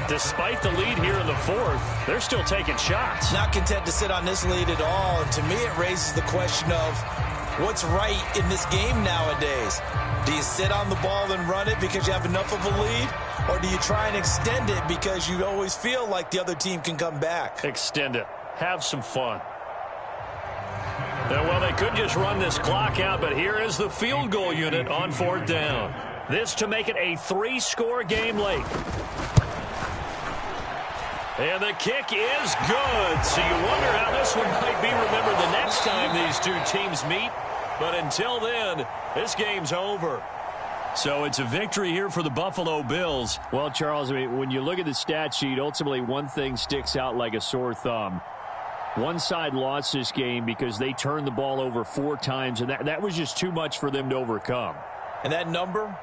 Despite the lead here in the 4th, they're still taking shots. Not content to sit on this lead at all, and to me it raises the question of what's right in this game nowadays. Do you sit on the ball and run it because you have enough of a lead, or do you try and extend it because you always feel like the other team can come back? Extend it. Have some fun. Well, they could just run this clock out, but here is the field goal unit on 4th down. This to make it a 3-score game late. And the kick is good. So you wonder how this one might be remembered the next time these 2 teams meet. But until then, this game's over. So it's a victory here for the Buffalo Bills. Well, Charles, I mean, when you look at the stat sheet, ultimately one thing sticks out like a sore thumb. One side lost this game because they turned the ball over 4 times, and that was just too much for them to overcome. And that number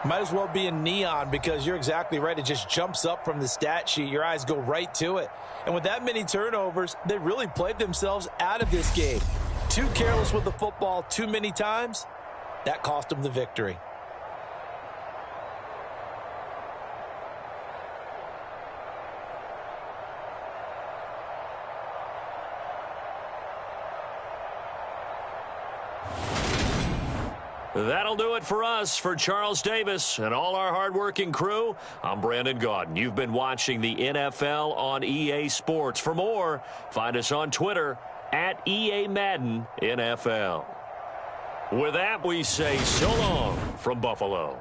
might as well be in neon because you're exactly right. It just jumps up from the stat sheet. Your eyes go right to it. And with that many turnovers, they really played themselves out of this game. Too careless with the football too many times. That cost them the victory. That'll do it for us. For Charles Davis and all our hardworking crew, I'm Brandon Gaudin. You've been watching the NFL on EA Sports. For more, find us on Twitter at EA Madden NFL. With that, we say so long from Buffalo.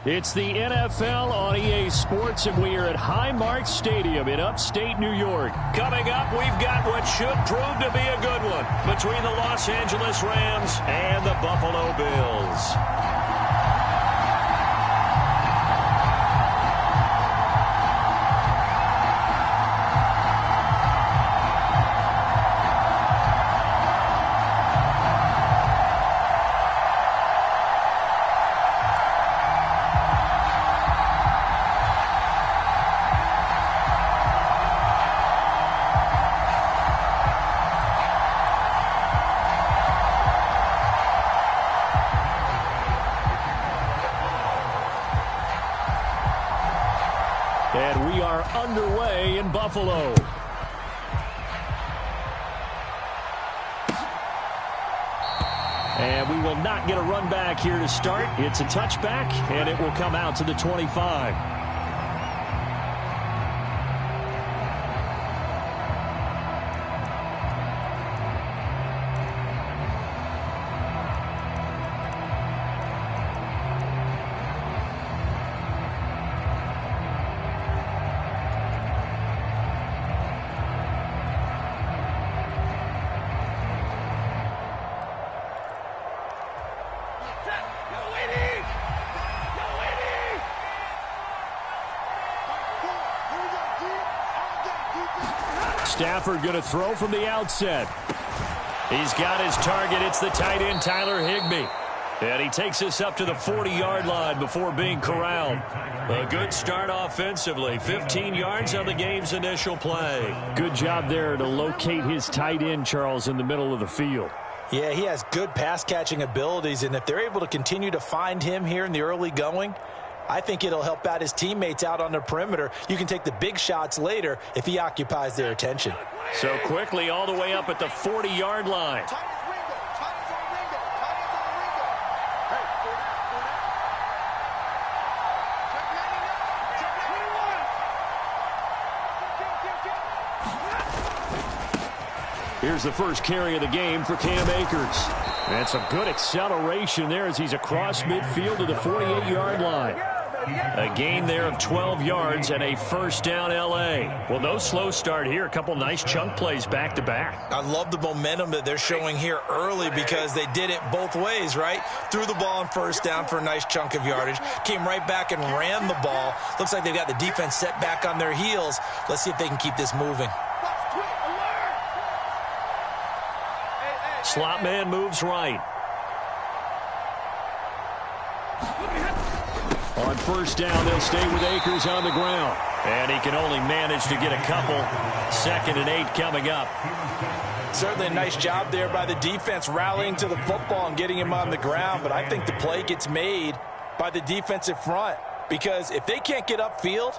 It's the NFL on EA Sports, and we are at Highmark Stadium in upstate New York. Coming up, we've got what should prove to be a good one between the Los Angeles Rams and the Buffalo Bills. And we are underway in Buffalo. And we will not get a run back here to start. It's a touchback, and it will come out to the 25. Stafford going to throw from the outset. He's got his target. It's the tight end, Tyler Higbee. And he takes us up to the 40-yard line before being corralled. A good start offensively. 15 yards on the game's initial play. Good job there to locate his tight end, Charles, in the middle of the field. Yeah, he has good pass-catching abilities, and if they're able to continue to find him here in the early going, I think it'll help out his teammates out on the perimeter. You can take the big shots later if he occupies their attention. So quickly all the way up at the 40-yard line. Here's the first carry of the game for Cam Akers. And some good acceleration there as he's across midfield to the 48-yard line. A gain there of 12 yards and a first down L.A. Well, no slow start here. A couple nice chunk plays back-to-back. I love the momentum that they're showing here early because they did it both ways, right? Threw the ball on first down for a nice chunk of yardage. Came right back and ran the ball. Looks like they've got the defense set back on their heels. Let's see if they can keep this moving. Slot man moves right. On first down, they'll stay with Akers on the ground. And he can only manage to get a couple. 2nd and 8 coming up. Certainly a nice job there by the defense rallying to the football and getting him on the ground. But I think the play gets made by the defensive front. Because if they can't get upfield,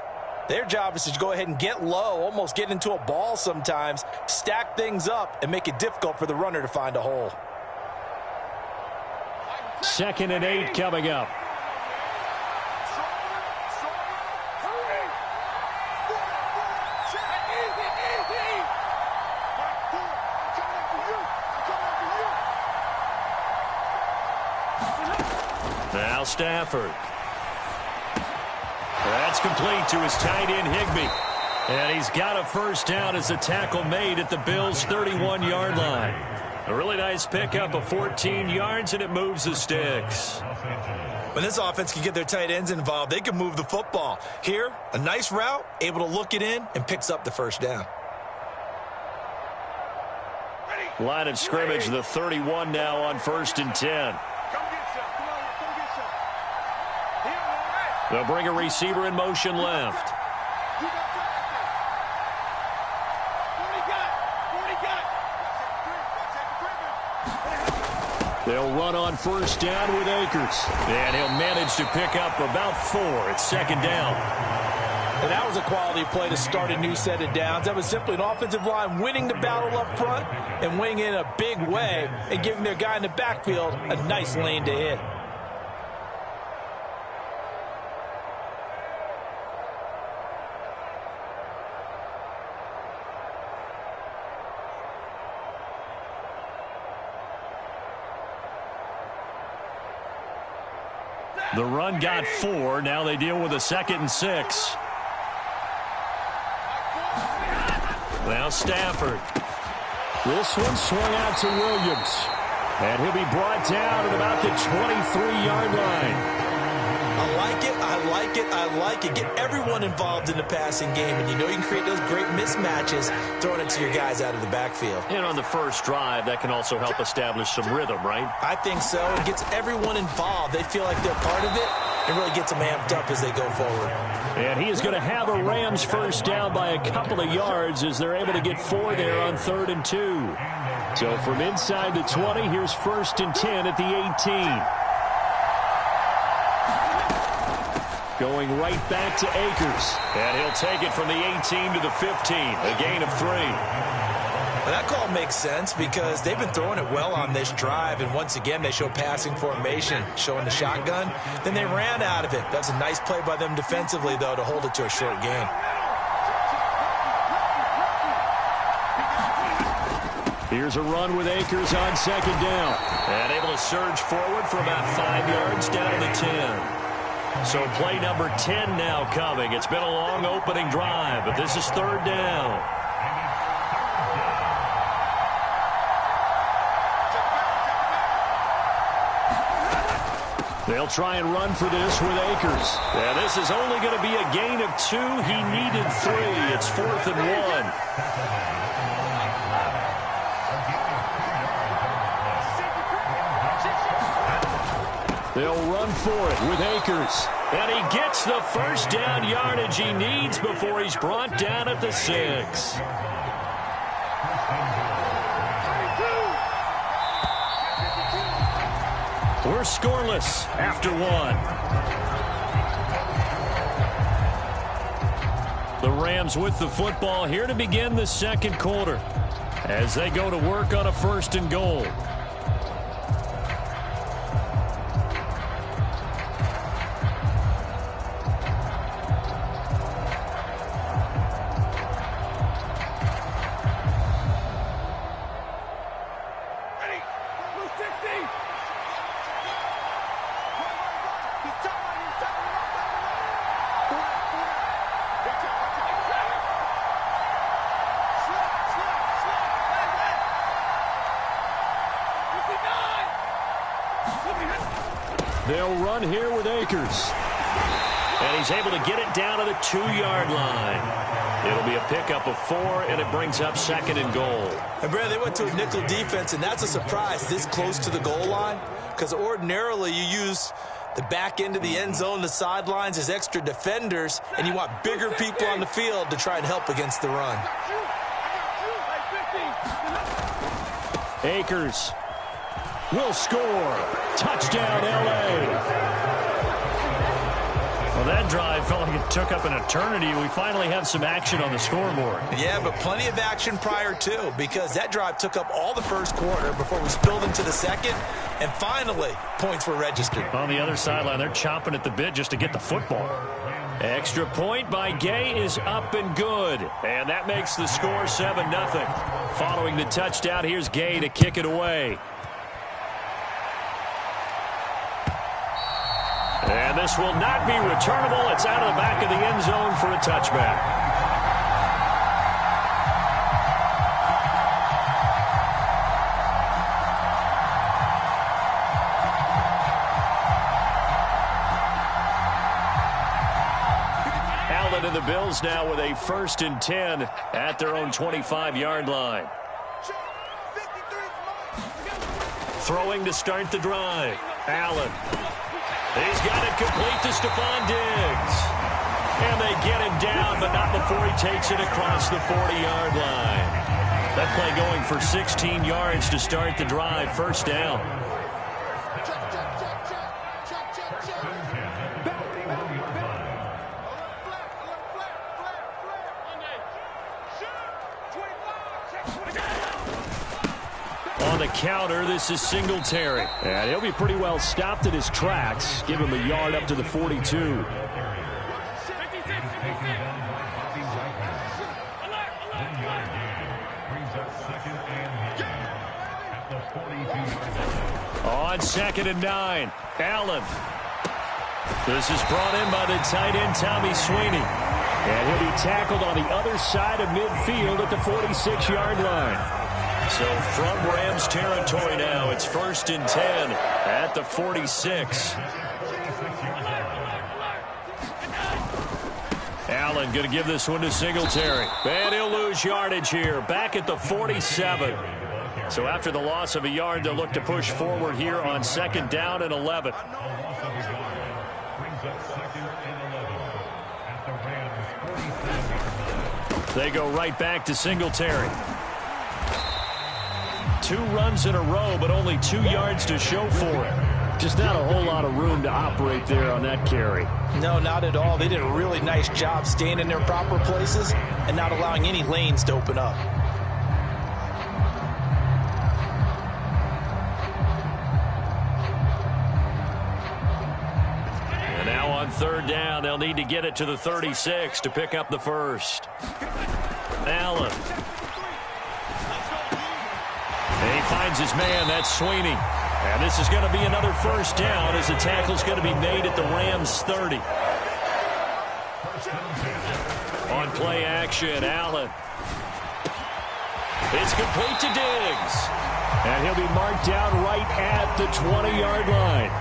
their job is to go ahead and get low, almost get into a ball sometimes, stack things up, and make it difficult for the runner to find a hole. 2nd and 8 coming up. Now Stafford. That's complete to his tight end, Higbee. And he's got a first down as a tackle made at the Bills' 31-yard line. A really nice pickup of 14 yards, and it moves the sticks. When this offense can get their tight ends involved, they can move the football. Here, a nice route, able to look it in, and picks up the first down. Line of scrimmage, the 31 now on 1st and 10. They'll bring a receiver in motion left. They'll run on first down with Akers. And he'll manage to pick up about 4 at 2nd down. And that was a quality play to start a new set of downs. That was simply an offensive line winning the battle up front and winning in a big way and giving their guy in the backfield a nice lane to hit. The run got 4. Now they deal with a 2nd and 6. Now Stafford. This one swung out to Williams. And he'll be brought down at about the 23-yard line. I like it, I like it, I like it. Get everyone involved in the passing game, and you know you can create those great mismatches throwing it to your guys out of the backfield. And on the first drive, that can also help establish some rhythm, right? I think so. It gets everyone involved. They feel like they're part of it and really gets them amped up as they go forward. And he is going to have a Rams first down by a couple of yards as they're able to get 4 there on 3rd and 2. So from inside the 20, here's 1st and 10 at the 18. Going right back to Akers. And he'll take it from the 18 to the 15. A gain of 3. Well, that call makes sense because they've been throwing it well on this drive, and once again they show passing formation, showing the shotgun. Then they ran out of it. That's a nice play by them defensively, though, to hold it to a short gain. Here's a run with Akers on 2nd down. And able to surge forward for about 5 yards down to the 10. So play number 10 now coming. It's been a long opening drive, but this is 3rd down. They'll try and run for this with Akers. And this is only going to be a gain of 2. He needed 3. It's 4th and 1. They'll run for it with Akers. And he gets the first down yardage he needs before he's brought down at the 6. We're scoreless after 1. The Rams with the football here to begin the 2nd quarter as they go to work on a 1st and goal. They'll run here with Akers. And he's able to get it down to the 2-yard line. It'll be a pickup of 4, and it brings up 2nd and goal. And, Brad, they went to a nickel defense, and that's a surprise this close to the goal line because ordinarily you use the back end of the end zone, the sidelines as extra defenders, and you want bigger people on the field to try and help against the run. Akers will score. Touchdown, L.A. Well, that drive felt like it took up an eternity. We finally have some action on the scoreboard. Yeah, but plenty of action prior to, because that drive took up all the first quarter before we spilled into the 2nd, and finally, points were registered. On the other sideline, they're chomping at the bit just to get the football. Extra point by Gay is up and good. And that makes the score 7-0. Following the touchdown, here's Gay to kick it away. And this will not be returnable. It's out of the back of the end zone for a touchback. Allen and the Bills now with a 1st and 10 at their own 25-yard line. Throwing to start the drive. Allen. He's got it complete to Stephon Diggs. And they get him down, but not before he takes it across the 40-yard line. That play going for 16 yards to start the drive. 1st down. On the counter, this is Singletary. And he'll be pretty well stopped in his tracks. Give him a yard up to the 42. On 2nd and 9, Allen. This is brought in by the tight end, Tommy Sweeney. And he'll be tackled on the other side of midfield at the 46-yard line. So from Rams territory now, it's 1st and 10 at the 46. Allen going to give this one to Singletary. And he'll lose yardage here, back at the 47. So after the loss of a yard, they'll look to push forward here on 2nd down and 11. They go right back to Singletary. 2 runs in a row, but only 2 yards to show for it. Just not a whole lot of room to operate there on that carry. No, not at all. They did a really nice job staying in their proper places and not allowing any lanes to open up. And now on 3rd down, they'll need to get it to the 36 to pick up the first. Allen. And he finds his man. That's Sweeney. And this is going to be another 1st down as the tackle's going to be made at the Rams 30. On play action, Allen. It's complete to Diggs. And he'll be marked down right at the 20-yard line.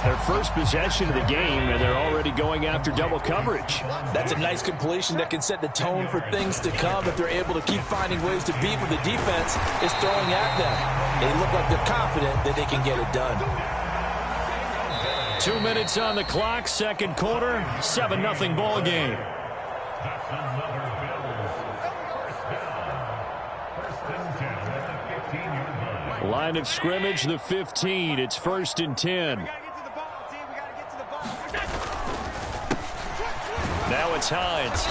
Their first possession of the game, and they're already going after double coverage. That's a nice completion that can set the tone for things to come if they're able to keep finding ways to beat what the defense is throwing at them. They look like they're confident that they can get it done. 2 minutes on the clock, 2nd quarter, 7-0 ball game. Line of scrimmage, the 15. It's 1st and 10. Now it's Hines.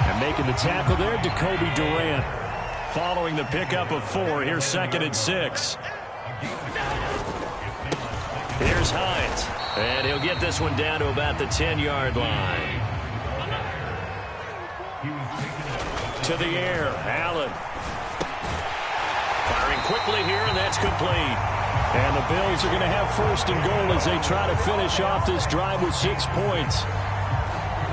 And making the tackle there, Jacoby Durant. Following the pickup of 4, here's 2nd and 6. Here's Hines. And he'll get this one down to about the 10-yard line. To the air, Allen. Firing quickly here, and that's complete. And the Bills are going to have 1st and goal as they try to finish off this drive with 6 points.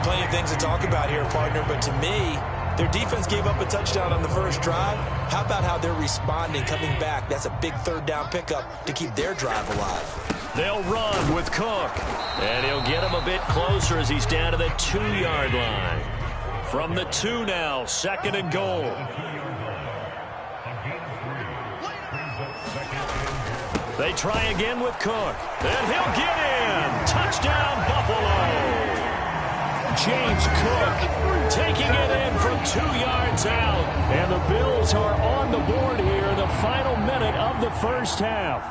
Plenty of things to talk about here, partner, but to me, their defense gave up a touchdown on the first drive. How about how they're responding, coming back? That's a big 3rd down pickup to keep their drive alive. They'll run with Cook. And he'll get him a bit closer as he's down to the 2-yard line. From the 2 now, 2nd and goal. They try again with Cook. And he'll get in. Touchdown, Buffalo. James Cook taking it in from 2 yards out. And the Bills are on the board here in the final minute of the first half.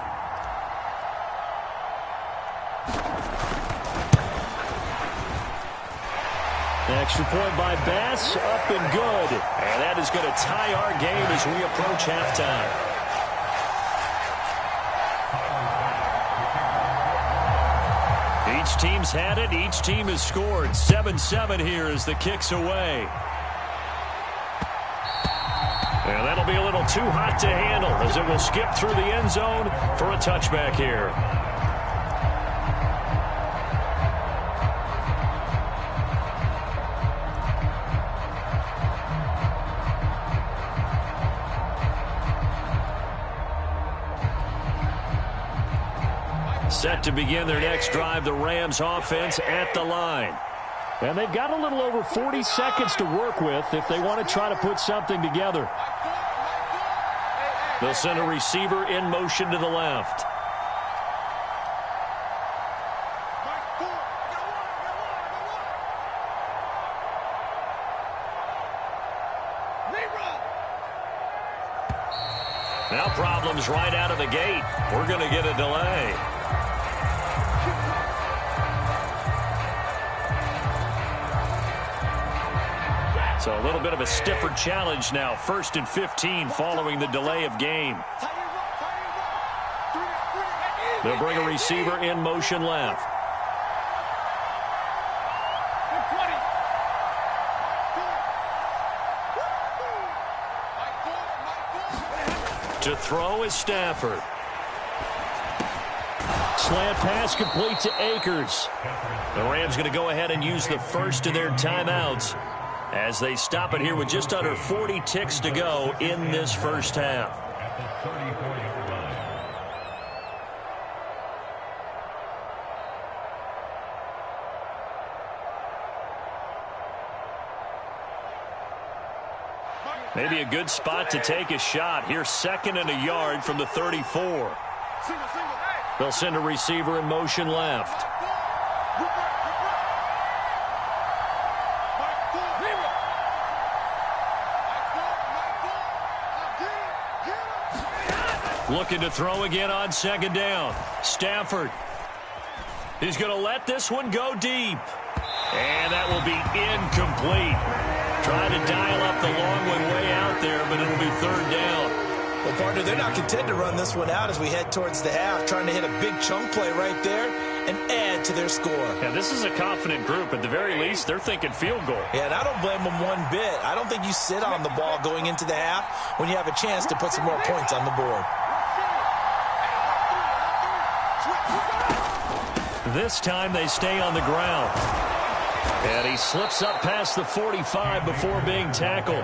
Extra point by Bass, up and good. And that is going to tie our game as we approach halftime. Each team's had it. Each team has scored. 7-7 here as the kick's away. And that'll be a little too hot to handle as it will skip through the end zone for a touchback here. Set to begin their next drive, the Rams offense at the line. And they've got a little over 40 seconds to work with if they want to try to put something together. They'll send a receiver in motion to the left. Now problems right out of the gate. We're going to get a delay. So a little bit of a stiffer challenge now. 1st and 15 following the delay of game. They'll bring a receiver in motion left. To throw is Stafford. Slant pass complete to Akers. The Rams going to go ahead and use the first of their timeouts as they stop it here with just under 40 ticks to go in this first half. Maybe a good spot to take a shot. Here's 2nd and a yard from the 34. They'll send a receiver in motion left. Looking to throw again on 2nd down. Stafford. He's going to let this one go deep. And that will be incomplete. Trying to dial up the long one way out there, but it'll be 3rd down. Well, partner, they're not content to run this one out as we head towards the half, trying to hit a big chunk play right there and add to their score. Yeah, this is a confident group. At the very least, they're thinking field goal. Yeah, and I don't blame them one bit. I don't think you sit on the ball going into the half when you have a chance to put some more points on the board. This time they stay on the ground. And he slips up past the 45 before being tackled.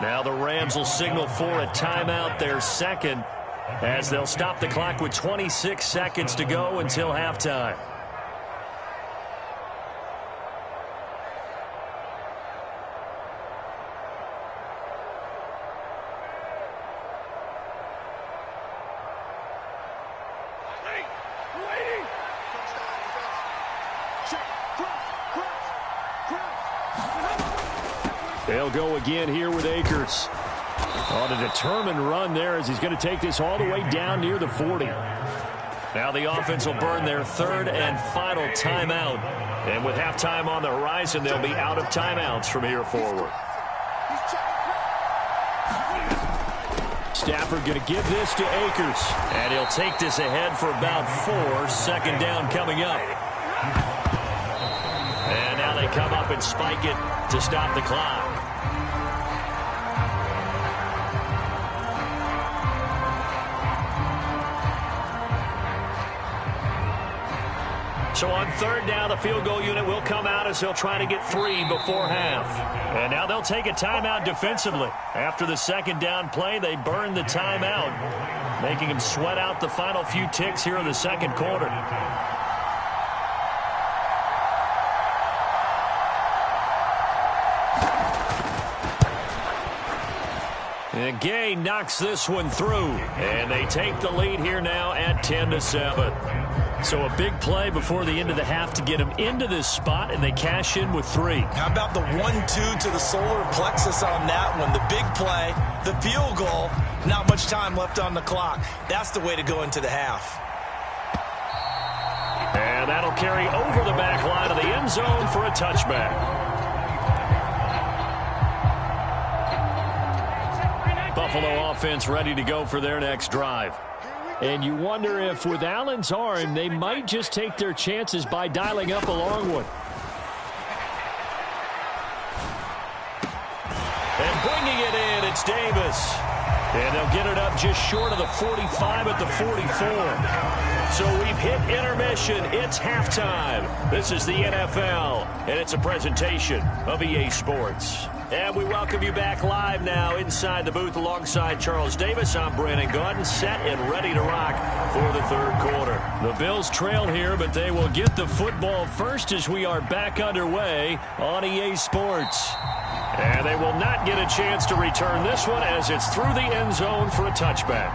Now the Rams will signal for a timeout, their 2nd, as they'll stop the clock with 26 seconds to go until halftime. They'll go again here with Akers. On a determined run there as he's going to take this all the way down near the 40. Now the offense will burn their 3rd and final timeout. And with halftime on the horizon, they'll be out of timeouts from here forward. Stafford going to give this to Akers. And he'll take this ahead for about 4. 2nd down coming up. And now they come up and spike it to stop the clock. So on 3rd down, the field goal unit will come out as they'll try to get 3 before half. And now they'll take a timeout defensively. After the 2nd down play, they burn the timeout, making them sweat out the final few ticks here in the 2nd quarter. And Gay knocks this one through. And they take the lead here now at 10-7. So a big play before the end of the half to get them into this spot, and they cash in with 3. How about the 1-2 to the solar plexus on that one? The big play, the field goal, not much time left on the clock. That's the way to go into the half. And that'll carry over the back line of the end zone for a touchback. Buffalo offense ready to go for their next drive. And you wonder if with Allen's arm, they might just take their chances by dialing up a long one. And bringing it in, it's Davis. And they'll get it up just short of the 45 at the 44. So we've hit intermission. It's halftime. This is the NFL, and it's a presentation of EA Sports. And we welcome you back live now inside the booth alongside Charles Davis. I'm Brandon Gaudin, set and ready to rock for the 3rd quarter. The Bills trail here, but they will get the football first as we are back underway on EA Sports. And they will not get a chance to return this one as it's through the end zone for a touchback.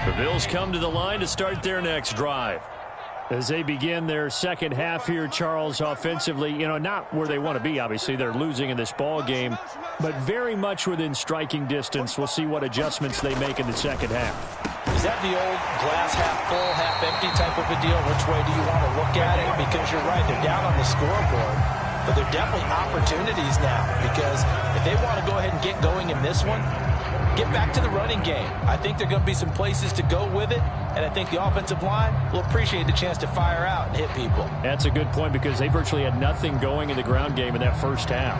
The Bills come to the line to start their next drive. As they begin their 2nd half here, Charles, offensively, not where they want to be, obviously. They're losing in this ball game, but very much within striking distance. We'll see what adjustments they make in the 2nd half. Is that the old glass half full, half empty type of a deal? Which way do you want to look at it? Because you're right, they're down on the scoreboard, but they're definitely opportunities now, because if they want to go ahead and get going in this one, get back to the running game. I think there are going to be some places to go with it, and I think the offensive line will appreciate the chance to fire out and hit people. That's a good point because they virtually had nothing going in the ground game in that first half.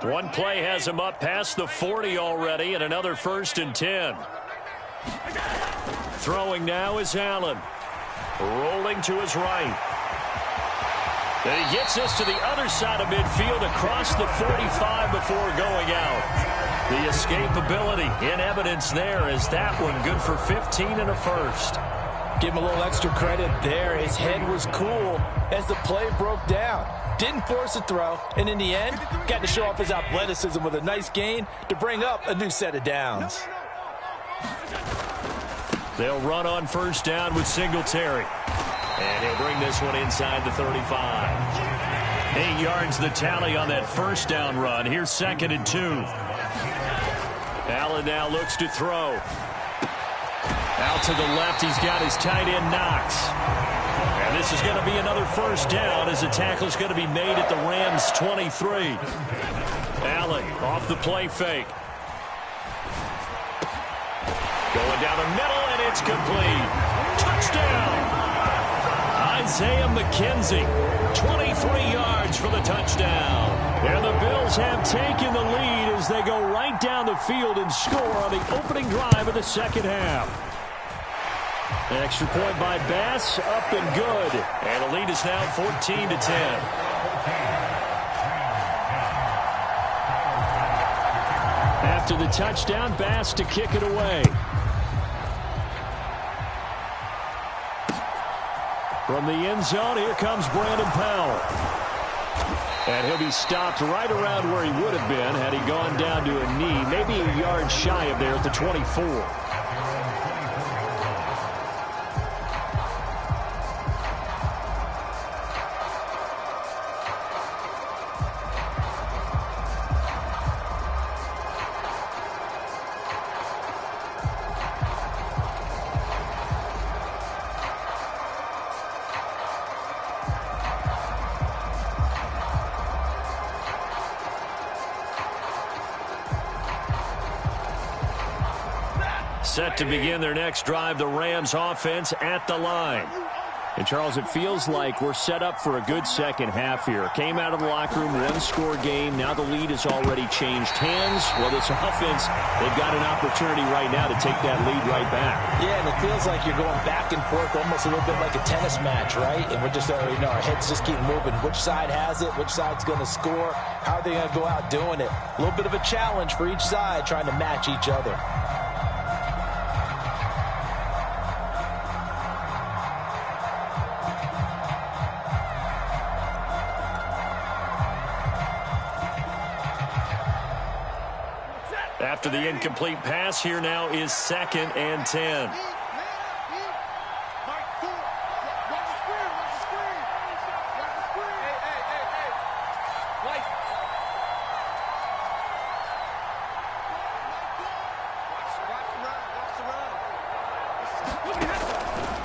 One play has him up past the 40 already, and another 1st and 10. Throwing now is Allen. Rolling to his right. And he gets us to the other side of midfield across the 45 before going out. The escapability in evidence there as that one good for 15 and a first. Give him a little extra credit there. His head was cool as the play broke down. Didn't force a throw, and in the end, got to show off his athleticism with a nice gain to bring up a new set of downs. They'll run on first down with Singletary. And he'll bring this one inside the 35. 8 yards the tally on that first down run. Here's 2nd and 2. Allen now looks to throw. Out to the left, he's got his tight end Knox. And this is going to be another first down as the tackle is going to be made at the Rams' 23. Allen off the play fake. Going down the middle, and it's complete. Touchdown! Isaiah McKenzie, 23 yards for the touchdown. And the Bills have taken the lead as they go right down the field and score on the opening drive of the second half. An extra point by Bass, up and good. And the lead is now 14 to 10. After the touchdown, Bass to kick it away. From the end zone, here comes Brandon Powell. And he'll be stopped right around where he would have been had he gone down to a knee, maybe a yard shy of there at the 24. Set to begin their next drive, the Rams offense at the line. And, Charles, it feels like we're set up for a good second half here. Came out of the locker room, one-score game. Now the lead has already changed hands. Well, this offense, they've got an opportunity right now to take that lead right back. Yeah, and it feels like you're going back and forth almost a little bit like a tennis match, right? And we're just, our heads just keep moving. Which side has it? Which side's going to score? How are they going to go out doing it? A little bit of a challenge for each side trying to match each other. After the incomplete pass, here now is 2nd and 10.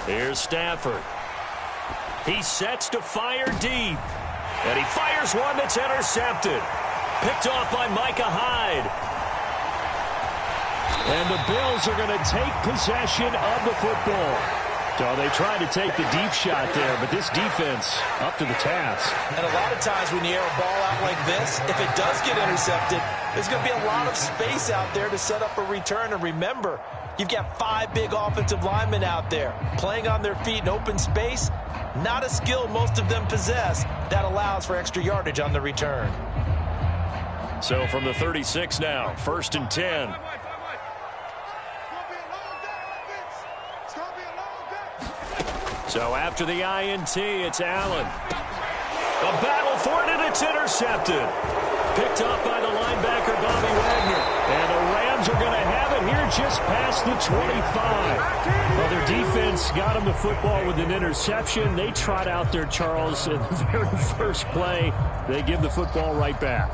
Here's Stafford. He sets to fire deep. And he fires one that's intercepted. Picked off by Micah Hyde. And the Bills are going to take possession of the football. So they tried to take the deep shot there, but this defense up to the task. And a lot of times when you air a ball out like this, if it does get intercepted, there's going to be a lot of space out there to set up a return. And remember, you've got 5 big offensive linemen out there playing on their feet in open space. Not a skill most of them possess that allows for extra yardage on the return. So from the 36 now, 1st and 10. So after the INT, it's Allen. A battle for it, and it's intercepted. Picked off by the linebacker, Bobby Wagner. And the Rams are going to have it here just past the 25. Well, their defense got them the football with an interception. They trot out there, Charles, in the very first play. They give the football right back.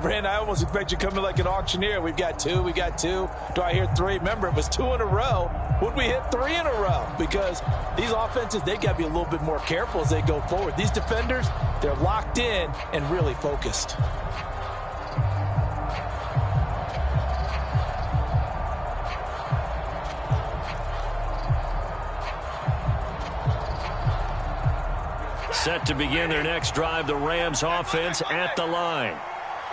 Brandon, I almost expect you coming like an auctioneer. We've got two, we got two. Do I hear three? Remember, it was 2 in a row. Would we hit 3 in a row? Because these offenses, they got to be a little bit more careful as they go forward. These defenders, they're locked in and really focused. Set to begin their next drive, the Rams offense at the line.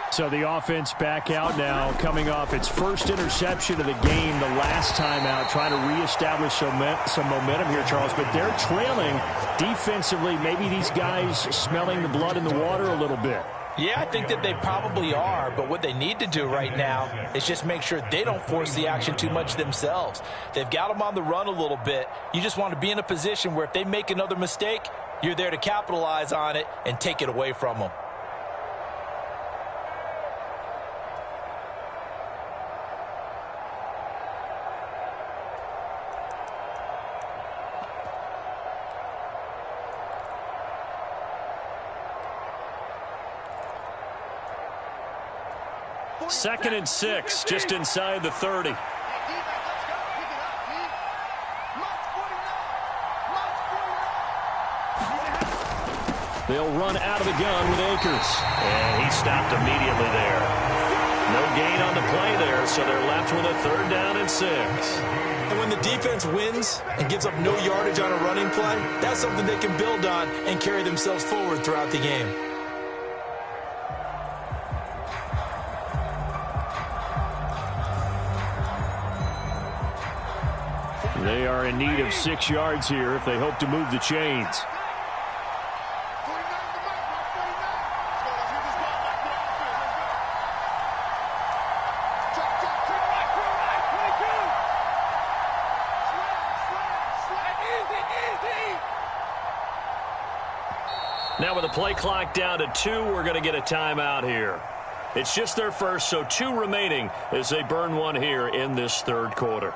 So the offense back out now, coming off its first interception of the game the last time out, trying to reestablish some momentum here, Charles. But they're trailing defensively. Maybe these guys smelling the blood in the water a little bit. Yeah, I think that they probably are, but what they need to do right now is just make sure they don't force the action too much themselves. They've got them on the run a little bit. You just want to be in a position where if they make another mistake, you're there to capitalize on it and take it away from them. Second and 6, just inside the 30. They'll run out of the gun with Akers. And he stopped immediately there. No gain on the play there, so they're left with a 3rd down and 6. And when the defense wins and gives up no yardage on a running play, that's something they can build on and carry themselves forward throughout the game. They are in need of 6 yards here if they hope to move the chains. Now with the play clock down to 2, we're going to get a timeout here. It's just their first, so 2 remaining as they burn one here in this 3rd quarter.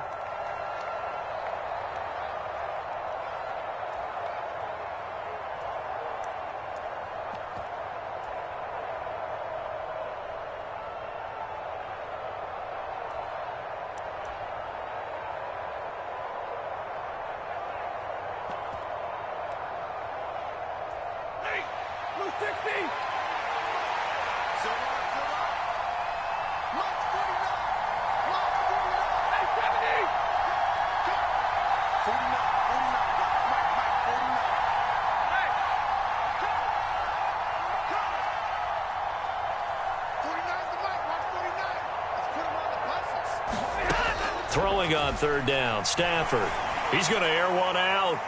Throwing on 3rd down, Stafford. He's going to air one out.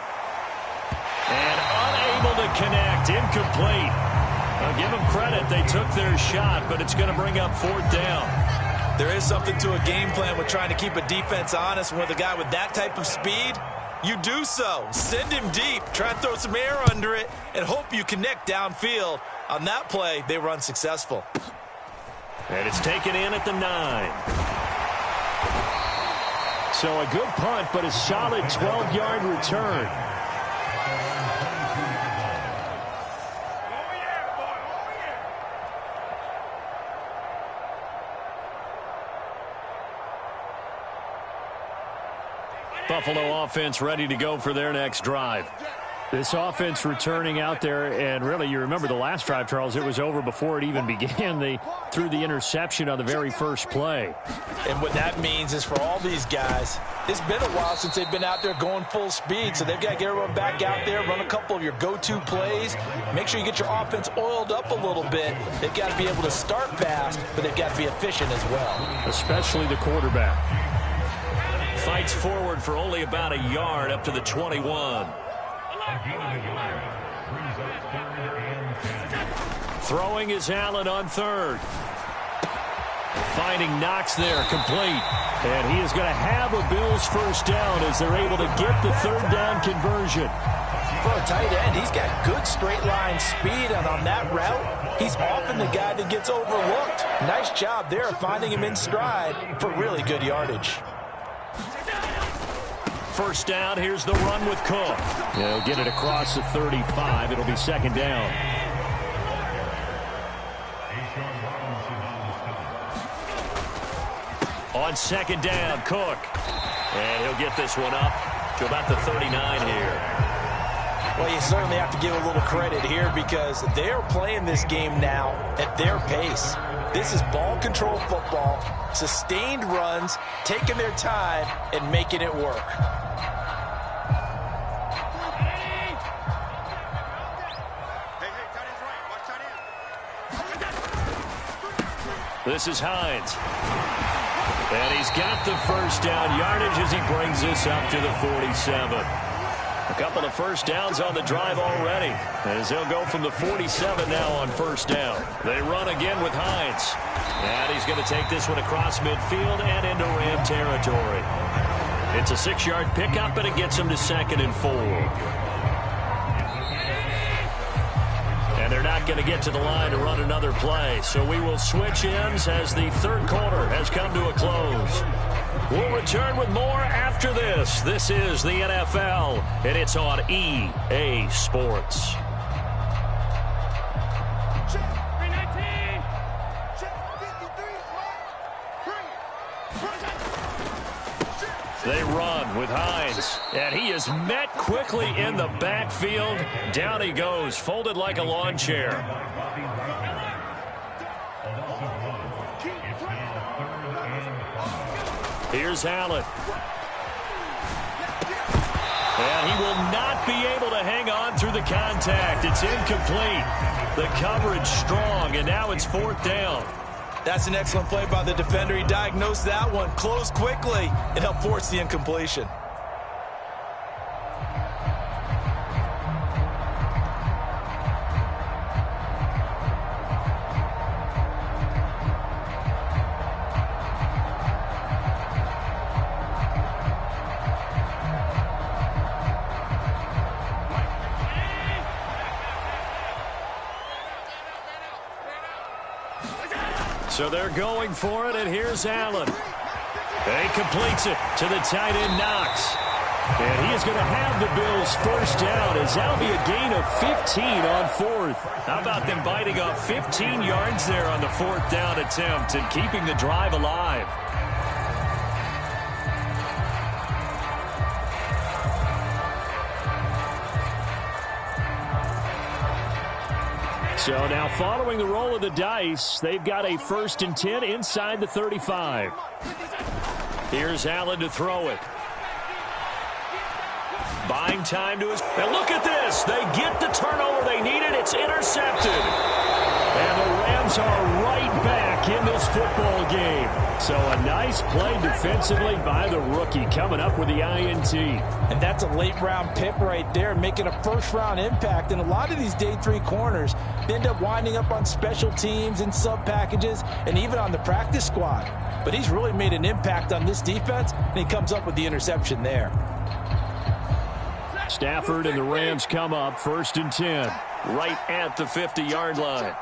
And unable to connect, incomplete. I'll give them credit, they took their shot, but it's going to bring up 4th down. There is something to a game plan with trying to keep a defense honest. With a guy with that type of speed, you do so. Send him deep, try and throw some air under it, and hope you connect downfield. On that play, they were unsuccessful. And it's taken in at the 9. So a good punt, but a solid 12-yard return. Buffalo offense ready to go for their next drive. This offense returning out there, and really, you remember the last drive, Charles, it was over before it even began. They threw the interception on the very first play. And what that means is for all these guys, it's been a while since they've been out there going full speed, so they've got to get everyone back out there, run a couple of your go-to plays, make sure you get your offense oiled up a little bit. They've got to be able to start fast, but they've got to be efficient as well. Especially the quarterback. Fights forward for only about a yard up to the 21. Throwing is Allen on 3rd. Finding Knox there, complete. And he is going to have a Bills first down as they're able to get the 3rd down conversion. For a tight end, he's got good straight line speed, and on that route, he's often the guy that gets overlooked. Nice job there finding him in stride for really good yardage. First down, here's the run with Cook. They'll get it across the 35. It'll be 2nd down. On second down, Cook. And he'll get this one up to about the 39 here. Well, you certainly have to give a little credit here because they're playing this game now at their pace. This is ball control football, sustained runs, taking their time, and making it work. This is Hines. And he's got the first down yardage as he brings this up to the 47. A couple of first downs on the drive already, as they'll go from the 47 now on first down. They run again with Hines. And he's going to take this one across midfield and into Ram territory. It's a 6-yard pickup, and it gets him to 2nd and 4. And they're not going to get to the line to run another play. So we will switch ends as the third quarter has come to a close. We'll return with more after this. This is the NFL, and it's on EA Sports. They run with Hines, and he is met quickly in the backfield. Down he goes, folded like a lawn chair. Here's Allen. And he will not be able to hang on through the contact. It's incomplete. The coverage strong, and now it's 4th down. That's an excellent play by the defender. He diagnosed that one, closed quickly, and helped force the incompletion. So they're going for it, and here's Allen. And he completes it to the tight end, Knox. And he is going to have the Bills first down, as that'll be a gain of 15 on 4th. How about them biting off 15 yards there on the 4th down attempt and keeping the drive alive? So now following the roll of the dice, they've got a 1st and 10 inside the 35. Here's Allen to throw it. Buying time to his... And look at this. They get the turnover they needed. It's intercepted. And the Rams are right back in this football game. So a nice play defensively by the rookie, coming up with the INT. And that's a late-round pick right there, making a first-round impact. And a lot of these day 3 corners end up winding up on special teams and sub-packages and even on the practice squad. But he's really made an impact on this defense, and he comes up with the interception there. Stafford and the Rams come up 1st and 10, right at the 50-yard line.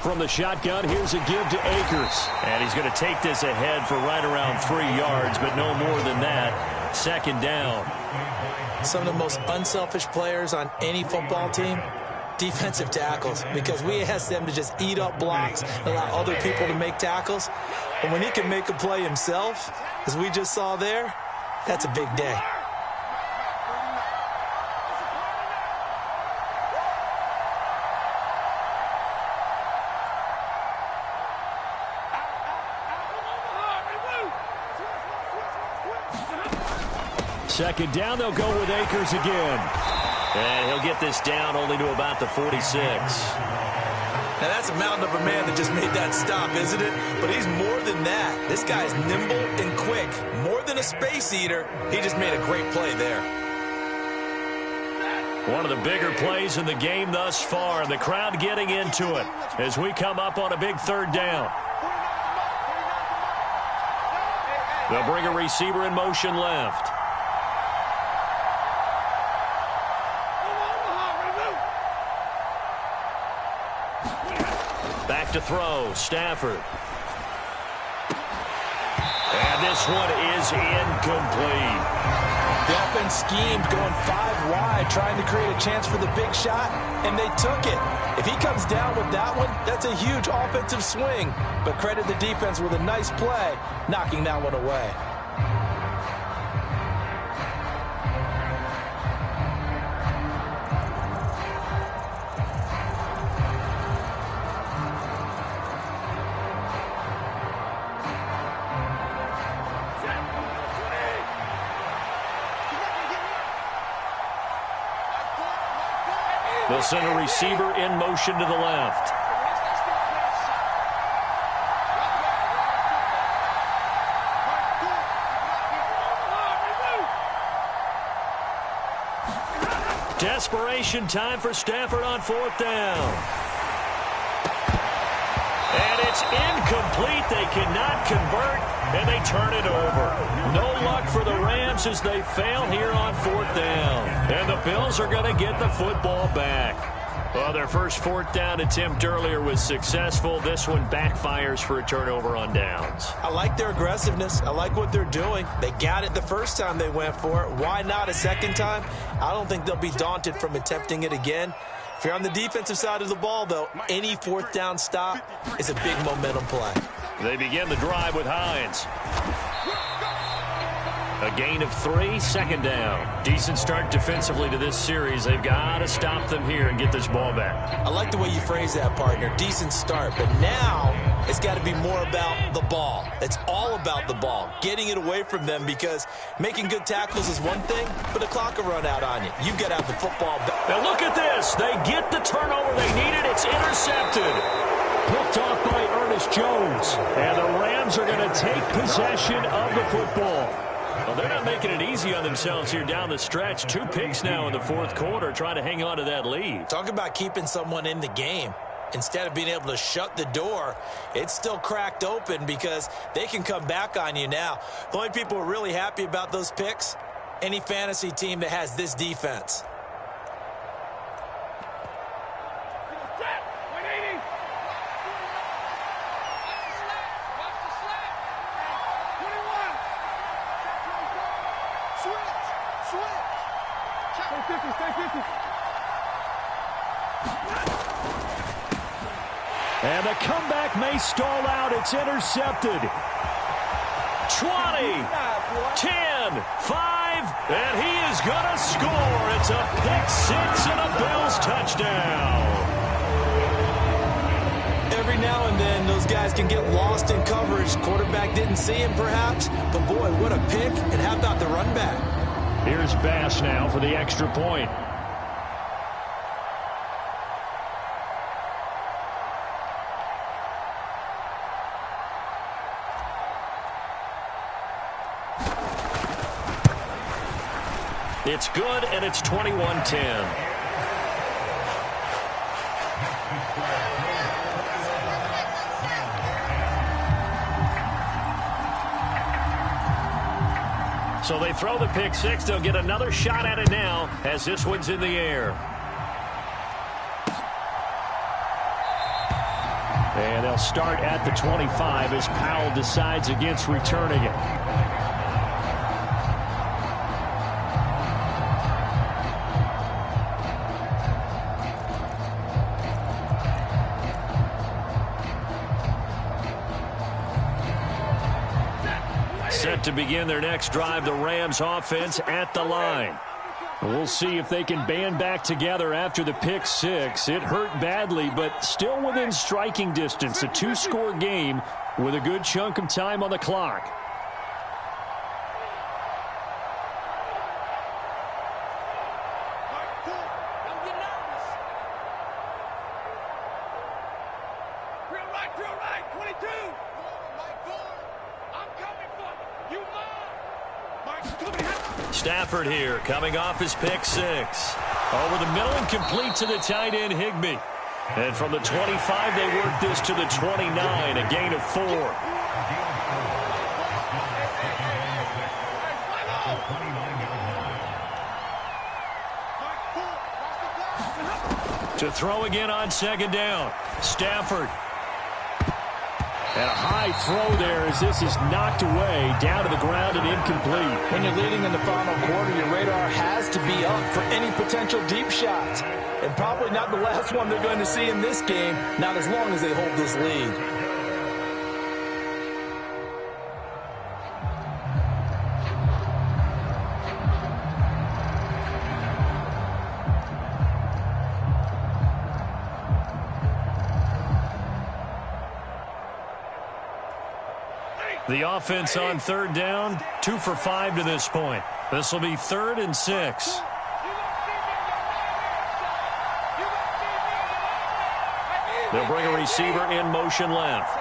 From the shotgun, here's a give to Akers. And he's going to take this ahead for right around 3 yards, but no more than that. 2nd down. Some of the most unselfish players on any football team, defensive tackles, because we ask them to just eat up blocks and allow other people to make tackles. And when he can make a play himself, as we just saw there, that's a big day. Second down, they'll go with Akers again. And he'll get this down only to about the 46. Now that's a mountain of a man that just made that stop, isn't it? But he's more than that. This guy's nimble and quick. More than a space eater, he just made a great play there. One of the bigger plays in the game thus far, and the crowd getting into it as we come up on a big 3rd down. They'll bring a receiver in motion left. Back to throw, Stafford. this one is incomplete. The offense schemed going 5 wide, trying to create a chance for the big shot, and they took it. If he comes down with that one, that's a huge offensive swing. But credit the defense with a nice play, knocking that one away. They'll send a receiver in motion to the left. Desperation time for Stafford on 4th down. And it's incomplete. They cannot convert, and they turn it over. No luck for the Rams as they fail here on 4th down. And the Bills are going to get the football back. Well, their first 4th down attempt earlier was successful. This one backfires for a turnover on downs. I like their aggressiveness. I like what they're doing. They got it the first time they went for it. Why not a second time? I don't think they'll be daunted from attempting it again. If you're on the defensive side of the ball, though, any 4th down stop is a big momentum play. They begin the drive with Hines. A gain of 3, 2nd down. Decent start defensively to this series. They've got to stop them here and get this ball back. I like the way you phrase that, partner. Decent start. But now it's got to be more about the ball. It's all about the ball. Getting it away from them, because making good tackles is one thing, but the clock will run out on you. You've got to have the football back. Now look at this. They get the turnover they needed. It's intercepted. Picked off by Ernest Jones. And the Rams are going to take possession of the football. Well, they're not making it easy on themselves here down the stretch. 2 picks now in the 4th quarter, trying to hang on to that lead. Talk about keeping someone in the game. Instead of being able to shut the door, it's still cracked open because they can come back on you now. The only people who are really happy about those picks, any fantasy team that has this defense. And the comeback may stall out. It's intercepted. 20, 10, 5, and he is going to score. It's a pick 6 and a Bills touchdown. Every now and then, those guys can get lost in coverage. Quarterback didn't see him, perhaps. But, boy, what a pick. And how about the run back? Here's Bass now for the extra point. It's good, and it's 21-10. So they throw the pick 6. They'll get another shot at it now as this one's in the air. And they'll start at the 25 as Powell decides against returning it. Set to begin their next drive, the Rams offense at the line. We'll see if they can band back together after the pick 6. It hurt badly, but still within striking distance. A 2-score game with a good chunk of time on the clock. Stafford here, coming off his pick 6. Over the middle and complete to the tight end, Higbee. And from the 25, they work this to the 29, a gain of 4. To throw again on 2nd down. Stafford. And a high throw there as this is knocked away, down to the ground and incomplete. When you're leading in the final quarter, your radar has to be up for any potential deep shots. And probably not the last one they're going to see in this game, not as long as they hold this lead. The offense on third down, 2 for 5 to this point. This will be 3rd and 6. They'll bring a receiver in motion left.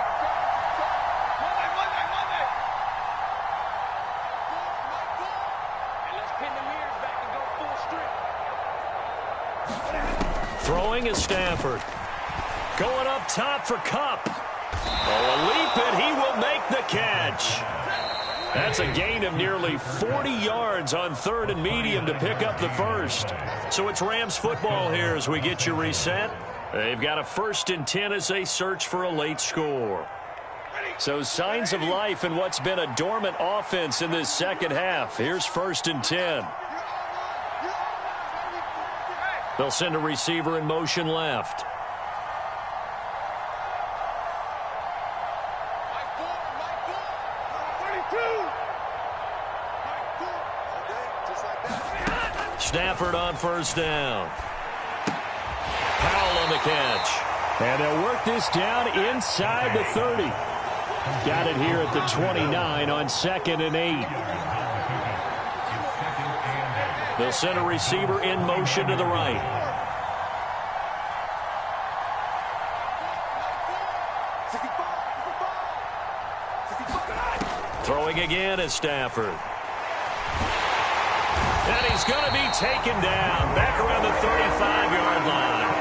Throwing is Stafford. Going up top for Kupp. Oh, a leap, and he will make the catch. That's a gain of nearly 40 yards on 3rd and medium to pick up the first. So it's Rams football here as we get you reset. They've got a 1st and 10 as they search for a late score. So signs of life in what's been a dormant offense in this second half. Here's 1st and 10. They'll send a receiver in motion left. Stafford on 1st down. Powell on the catch. And they'll work this down inside the 30. Got it here at the 29 on 2nd and 8. They'll send a receiver in motion to the right. Throwing again is Stafford. And he's going to be taken down back around the 35-yard line.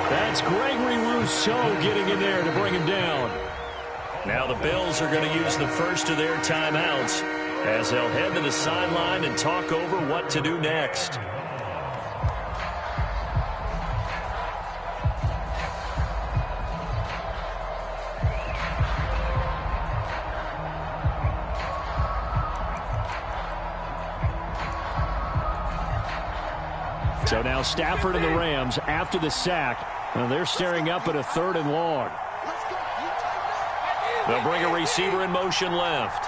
That's Gregory Rousseau getting in there to bring him down. Now the Bills are going to use the first of their timeouts as they'll head to the sideline and talk over what to do next. So now Stafford and the Rams, after the sack, they're staring up at a 3rd and long. They'll bring a receiver in motion left.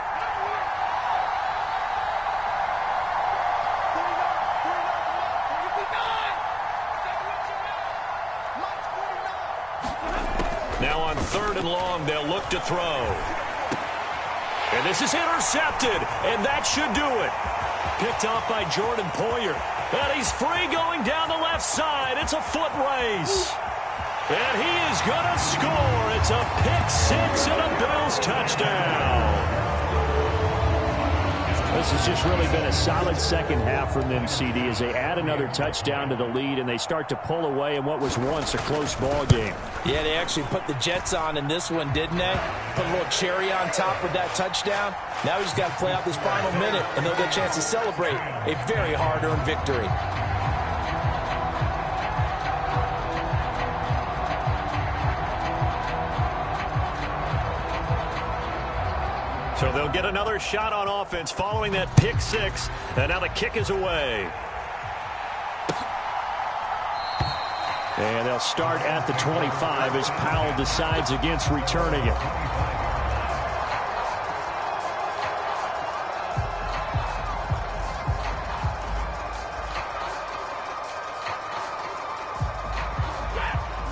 Now on 3rd and long, they'll look to throw. And this is intercepted, and that should do it. Picked off by Jordan Poyer. And he's free going down the left side. It's a foot race. And he is going to score. It's a pick-6 and a Bills touchdown. This has just really been a solid second half from them, CD, as they add another touchdown to the lead and they start to pull away in what was once a close ball game. Yeah, they actually put the Jets on in this one, didn't they? Put a little cherry on top with that touchdown. Now we just got to play out this final minute, and they'll get a chance to celebrate a very hard-earned victory. So they'll get another shot on offense following that pick-6, and now the kick is away. And they'll start at the 25 as Powell decides against returning it.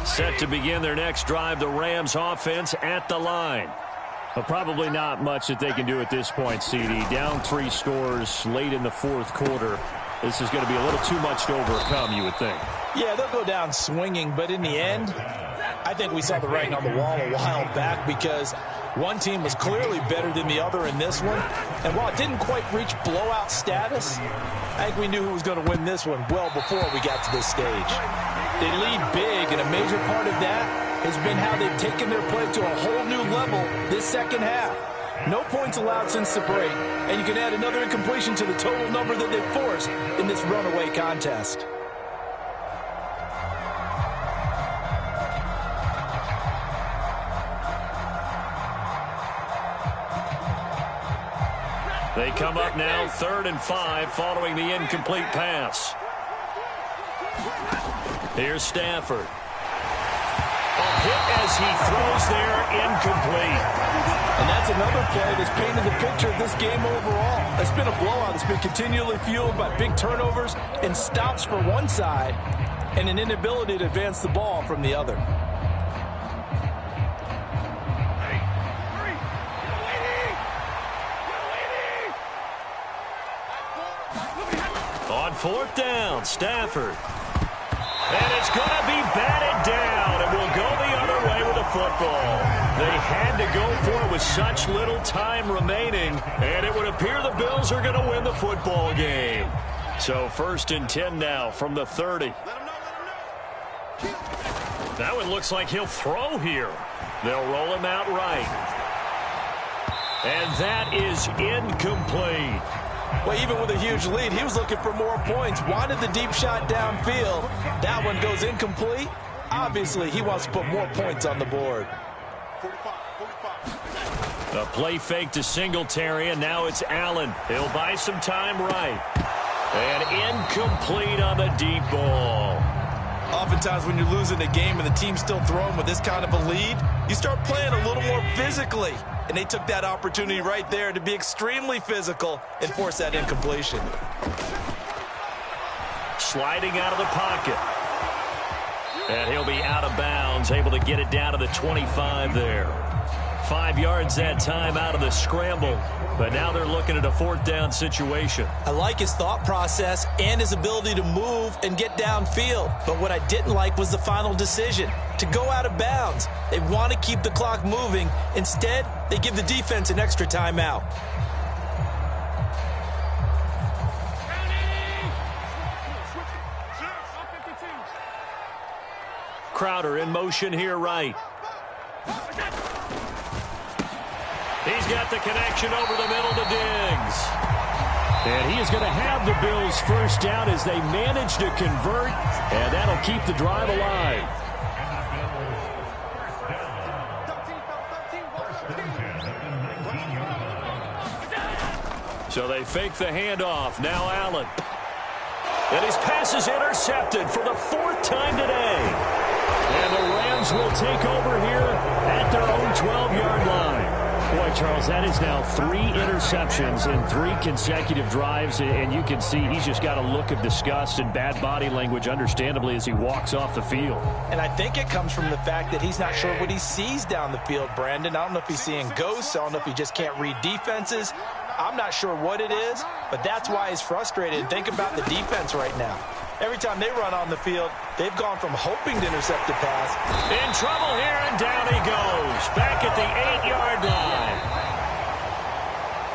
Set to begin their next drive, the Rams offense at the line. Well, probably not much that they can do at this point, CD. Down 3 scores late in the 4th quarter. This is going to be a little too much to overcome, you would think. Yeah, they'll go down swinging, but in the end, I think we saw the writing on the wall a while back because one team was clearly better than the other in this one. And while it didn't quite reach blowout status, I think we knew who was going to win this one well before we got to this stage. They lead big, and a major part of that has been how they've taken their play to a whole new level this second half. No points allowed since the break, and you can add another incompletion to the total number that they've forced in this runaway contest. They come up now 3rd and 5 following the incomplete pass. Here's Stafford. A hit as he throws there, incomplete. And that's another play that's painted the picture of this game overall. It's been a blowout. It's been continually fueled by big turnovers and stops for one side and an inability to advance the ball from the other. On 4th down, Stafford. And it's going to be batted down, and will go the other way with the football. They had to go for it with such little time remaining, and it would appear the Bills are going to win the football game. So 1st and 10 now from the 30. That one looks like he'll throw here. They'll roll him out right. And that is incomplete. Well, even with a huge lead, he was looking for more points. Wanted the deep shot downfield. That one goes incomplete. Obviously, he wants to put more points on the board. A play fake to Singletary, and now it's Allen. He'll buy some time right. And incomplete on the deep ball. Oftentimes when you're losing a game and the team's still throwing with this kind of a lead, you start playing a little more physically. And they took that opportunity right there to be extremely physical and force that incompletion. Sliding out of the pocket. And he'll be out of bounds, able to get it down to the 25 there. 5 yards that time out of the scramble. But now they're looking at a 4th down situation. I like his thought process and his ability to move and get downfield. But what I didn't like was the final decision, to go out of bounds. They want to keep the clock moving. Instead, they give the defense an extra timeout. Crowder in motion here right. He's got the connection over the middle to Diggs. And he is going to have the Bills 1st down as they manage to convert, and that'll keep the drive alive. So they fake the handoff. Now Allen. And his pass is intercepted for the 4th time today. And the Rams will take over here at their own 12-yard line. Boy, Charles, that is now 3 interceptions in 3 consecutive drives, and you can see he's just got a look of disgust and bad body language, understandably, as he walks off the field. And I think it comes from the fact that he's not sure what he sees down the field, Brandon. I don't know if he's seeing ghosts. I don't know if he just can't read defenses. I'm not sure what it is, but that's why he's frustrated. Think about the defense right now. Every time they run on the field, they've gone from hoping to intercept the pass. In trouble here, and down he goes. Back at the 8-yard line.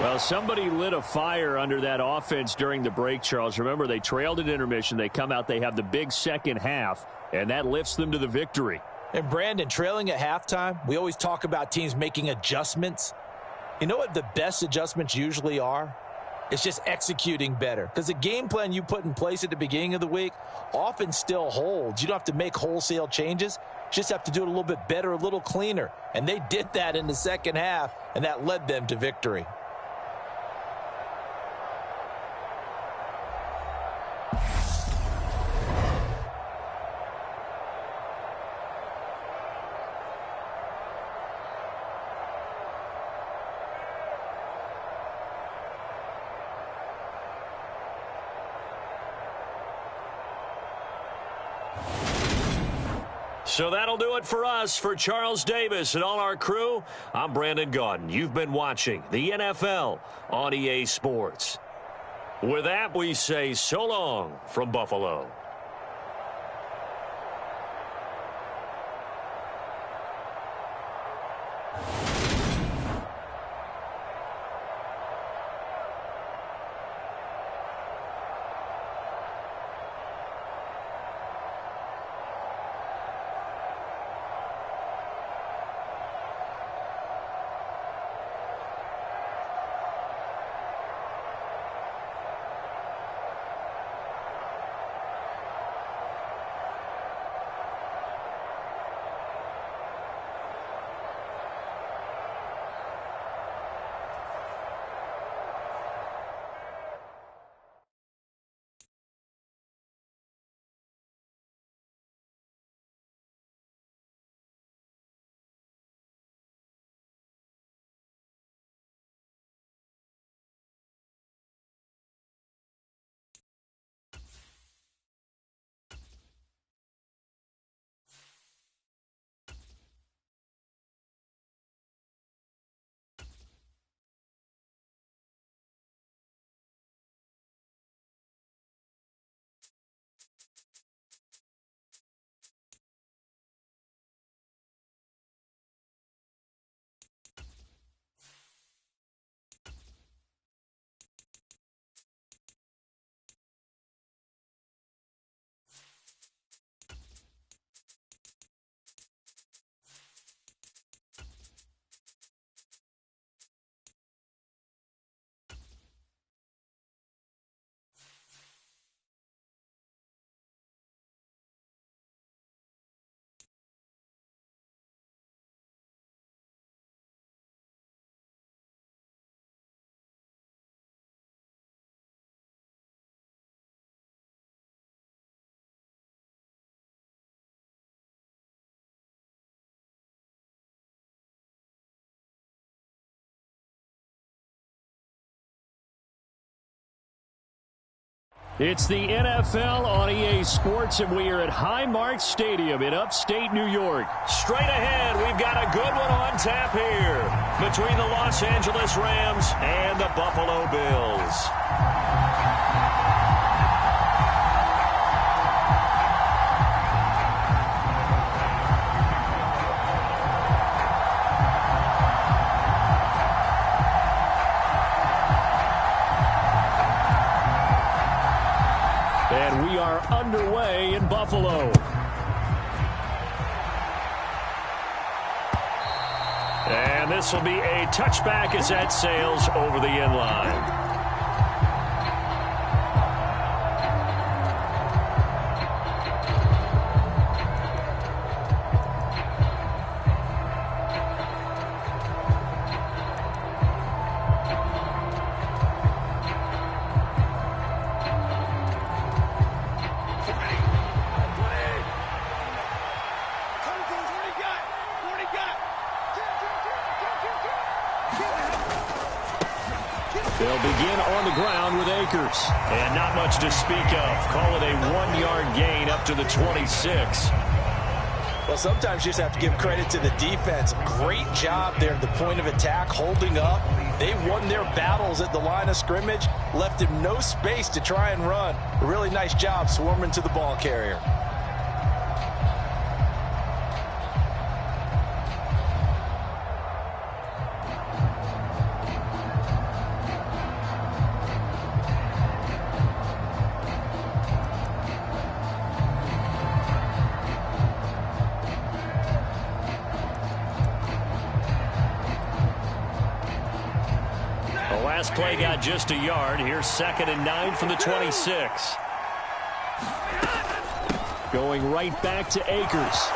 Well, somebody lit a fire under that offense during the break, Charles. Remember, they trailed at intermission. They come out, they have the big second half, and that lifts them to the victory. And, Brandon, trailing at halftime, we always talk about teams making adjustments. You know what the best adjustments usually are? It's just executing better. Because the game plan you put in place at the beginning of the week often still holds. You don't have to make wholesale changes. You just have to do it a little bit better, a little cleaner. And they did that in the second half, and that led them to victory. So that'll do it for us. For Charles Davis and all our crew, I'm Brandon Gaudin. You've been watching the NFL on EA Sports. With that, we say so long from Buffalo. It's the NFL on EA Sports, and we are at Highmark Stadium in upstate New York. Straight ahead, we've got a good one on tap here between the Los Angeles Rams and the Buffalo Bills. And we are underway in Buffalo. And this will be a touchback as that sails over the end line. They'll begin on the ground with Akers. And not much to speak of. Call it a 1-yard gain up to the 26. Well, sometimes you just have to give credit to the defense. Great job there at the point of attack, holding up. They won their battles at the line of scrimmage, left him no space to try and run. A really nice job swarming to the ball carrier. Last play got just a yard. Here's 2nd and 9 from the 26. Going right back to Akers.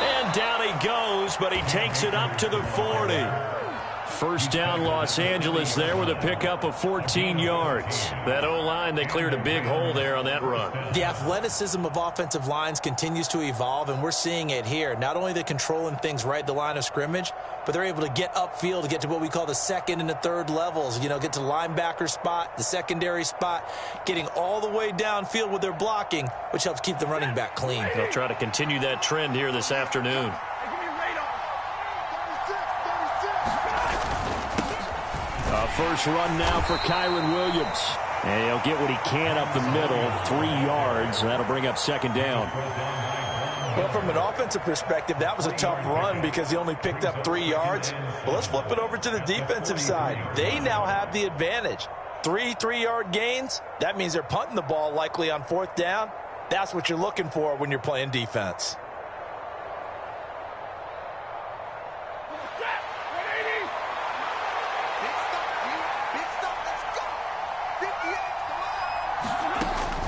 And down he goes, but he takes it up to the 40. First down, Los Angeles there with a pickup of 14 yards. That O-line, they cleared a big hole there on that run. The athleticism of offensive lines continues to evolve, and we're seeing it here. Not only they're controlling things right at the line of scrimmage, but they're able to get upfield to get to what we call the second and the third levels. You know, get to the linebacker spot, the secondary spot, getting all the way downfield with their blocking, which helps keep the running back clean. They'll try to continue that trend here this afternoon. First run now for Kyren Williams. And he'll get what he can up the middle, 3 yards. That'll bring up 2nd down. Well, from an offensive perspective, that was a tough run because he only picked up 3 yards. But let's flip it over to the defensive side. They now have the advantage. 3 3-yard gains. That means they're punting the ball likely on 4th down. That's what you're looking for when you're playing defense.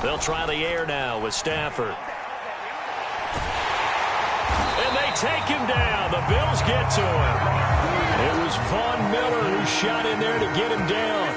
They'll try the air now with Stafford. And they take him down. The Bills get to him. It was Von Miller who shot in there to get him down.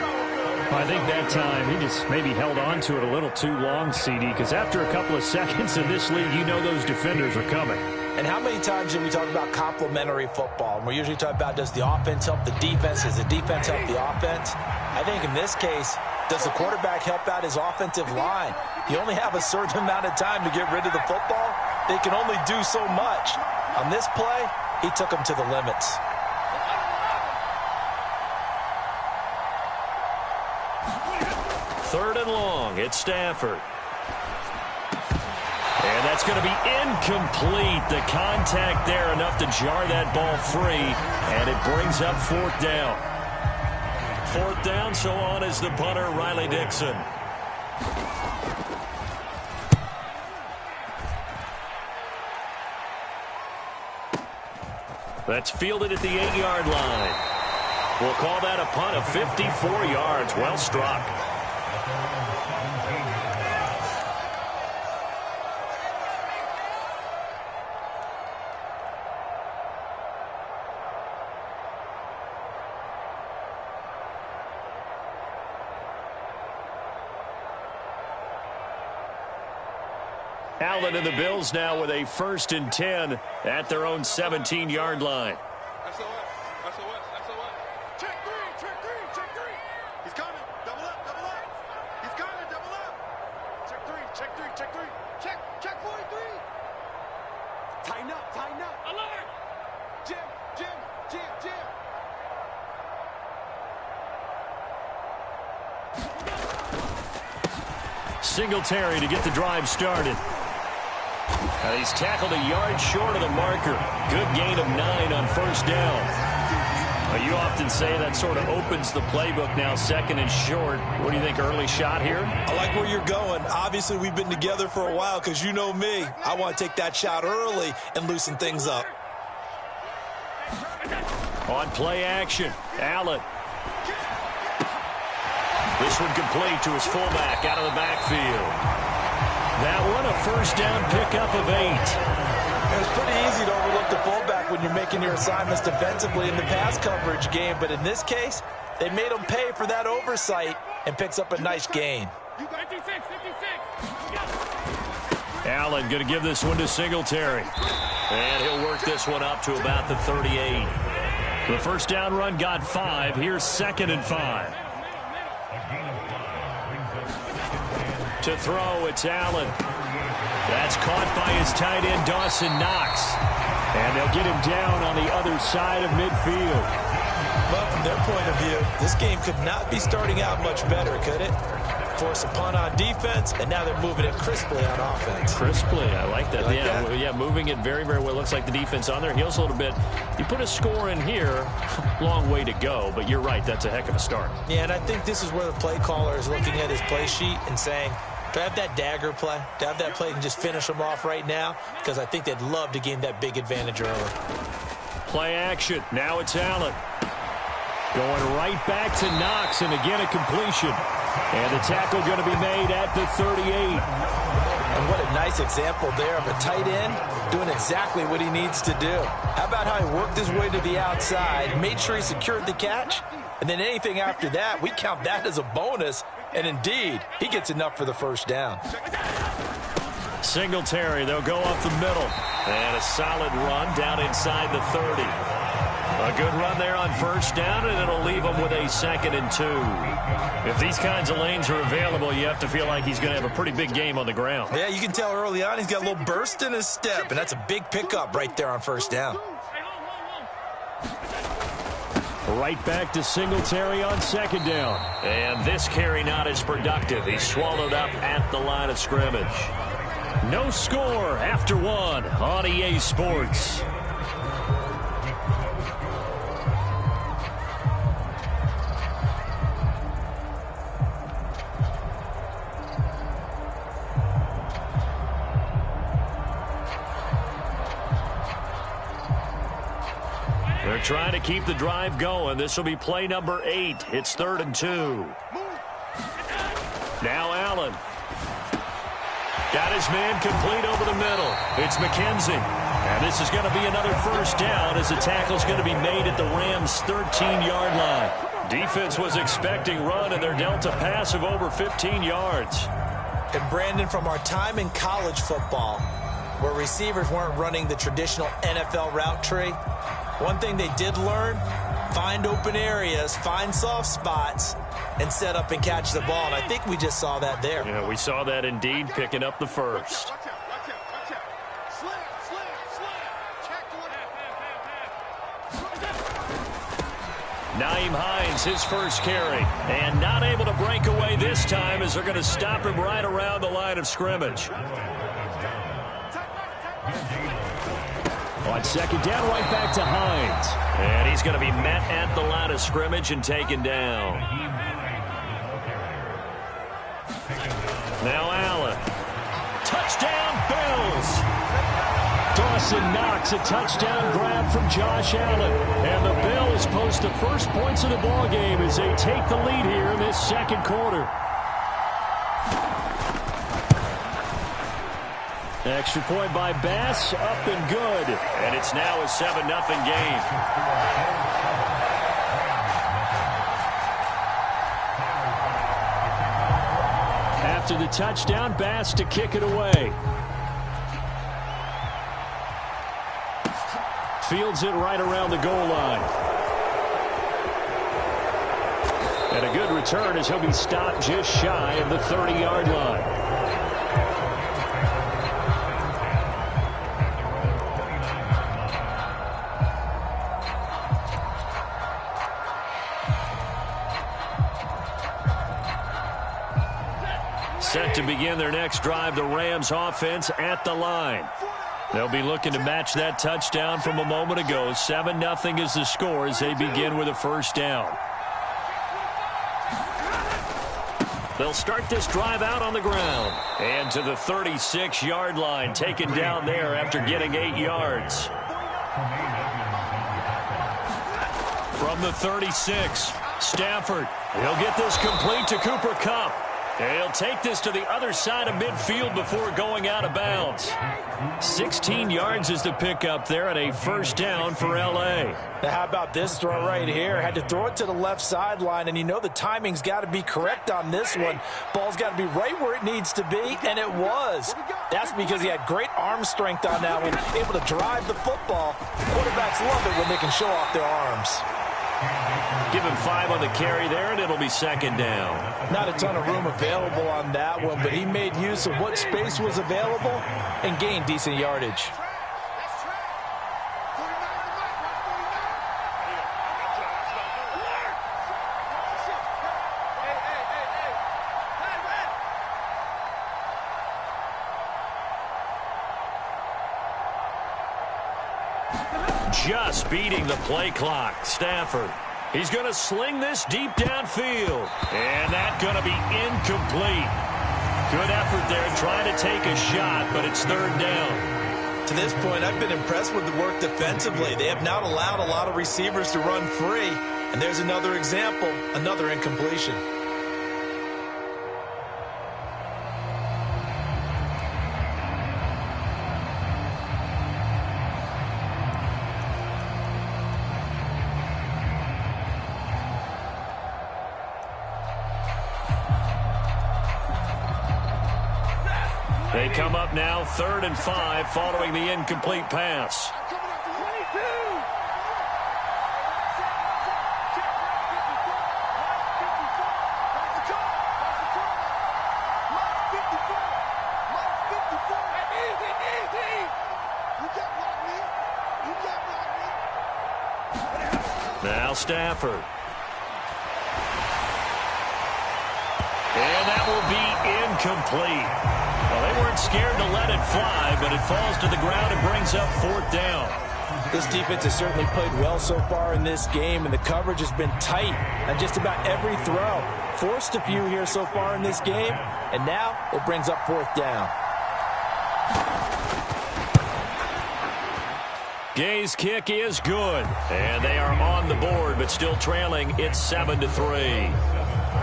I think that time he just maybe held on to it a little too long, CD, because after a couple of seconds in this league, you know those defenders are coming. And how many times do we talk about complementary football? And we're usually talking about, does the offense help the defense? Does the defense help the offense? I think in this case, does the quarterback help out his offensive line? You only have a certain amount of time to get rid of the football. They can only do so much. On this play, he took them to the limits. Third and long. It's Stafford. And that's going to be incomplete. The contact there enough to jar that ball free. And it brings up 4th down. 4th down, so on is the punter, Riley Dixon. That's fielded at the 8-yard line. We'll call that a punt of 54 yards. Well struck. Allen and the Bills now with a 1st and 10 at their own 17-yard line. Check three. He's coming. Double up. He's coming. Double Singletary to get the drive started. He's tackled a yard short of the marker. Good gain of 9 on first down. You often say that sort of opens the playbook now, second and short. What do you think, early shot here? I like where you're going. Obviously, we've been together for a while because you know me. I want to take that shot early and loosen things up. On play action, Allen. This one complete to his fullback out of the backfield. That one a first down pickup of 8. It's pretty easy to overlook the fullback when you're making your assignments defensively in the pass coverage game, but in this case, they made him pay for that oversight and picks up a nice gain. 56. Allen going to give this one to Singletary. And he'll work this one up to about the 38. The first down run got 5. Here's 2nd and 5. To throw, it's Allen. That's caught by his tight end, Dawson Knox. And they'll get him down on the other side of midfield. Well, from their point of view, this game could not be starting out much better, could it? Force a punt on defense, and now they're moving it crisply on offense. Crisply, I like that. Like that? Yeah, moving it very, very well. Looks like the defense on their heels a little bit. You put a score in here, long way to go, but you're right, that's a heck of a start. Yeah, and I think this is where the play caller is looking at his play sheet and saying, do I have that dagger play? Do I have that play and just finish them off right now? Because I think they'd love to gain that big advantage early. Play action. Now it's Allen. Going right back to Knox, and again a completion. And the tackle going to be made at the 38. And what a nice example there of a tight end doing exactly what he needs to do. How about how he worked his way to the outside, made sure he secured the catch, and then anything after that, we count that as a bonus. And indeed, he gets enough for the first down. Singletary, they'll go up the middle. And a solid run down inside the 30. A good run there on first down, and it'll leave him with a 2nd and 2. If these kinds of lanes are available, you have to feel like he's going to have a pretty big game on the ground. Yeah, you can tell early on he's got a little burst in his step, and that's a big pickup right there on first down. Right back to Singletary on 2nd down. And this carry not as productive. He's swallowed up at the line of scrimmage. No score after 1 on EA Sports. They're trying to keep the drive going. This will be play number 8. It's 3rd and 2. Now Allen. Got his man complete over the middle. It's McKenzie. And this is going to be another first down as the tackle's going to be made at the Rams' 13-yard line. Defense was expecting run, and they're dealt a pass of over 15 yards. And Brandon, from our time in college football, where receivers weren't running the traditional NFL route tree, one thing they did learn, find open areas, find soft spots, and set up and catch the ball. And I think we just saw that there. Yeah, we saw that indeed, picking up the first. Watch out. Slam. Check one. Nyheim Hines, his first carry. And not able to break away this time as they're going to stop him right around the line of scrimmage. On 2nd down, right back to Hines. And he's going to be met at the line of scrimmage and taken down. Now Allen. Touchdown, Bills. Dawson Knox, a touchdown grab from Josh Allen. And the Bills post the first points of the ball game as they take the lead here in this 2nd quarter. Extra point by Bass, up and good. And it's now a 7-0 game. After the touchdown, Bass to kick it away. Fields it right around the goal line. And a good return as he'll be stopped just shy of the 30-yard line. Set to begin their next drive, the Rams offense at the line. They'll be looking to match that touchdown from a moment ago. 7-0 is the score as they begin with a first down. They'll start this drive out on the ground. And to the 36-yard line, taken down there after getting 8 yards. From the 36, Stafford. He'll get this complete to Cooper Kupp. And he'll take this to the other side of midfield before going out of bounds. 16 yards is the pickup there at a first down for L.A. Now how about this throw right here? Had to throw it to the left sideline, and you know the timing's got to be correct on this one. Ball's got to be right where it needs to be, and it was. That's because he had great arm strength on that one, able to drive the football. Quarterbacks love it when they can show off their arms. Give him 5 on the carry there, and it'll be second down. Not a ton of room available on that one, but he made use of what space was available and gained decent yardage. Just beating the play clock. Stafford. He's going to sling this deep downfield. And that's going to be incomplete. Good effort there trying to take a shot, but it's third down. To this point, I've been impressed with the work defensively. They have not allowed a lot of receivers to run free. And there's another example, another incompletion. They come up now 3rd and 5 following the incomplete pass. Now Stafford. And that will be incomplete. Well, they weren't scared to let it fly, but it falls to the ground and brings up 4th down. This defense has certainly played well so far in this game, and the coverage has been tight on just about every throw. Forced a few here so far in this game, and now it brings up 4th down. Gay's kick is good, and they are on the board, but still trailing. It's 7-3.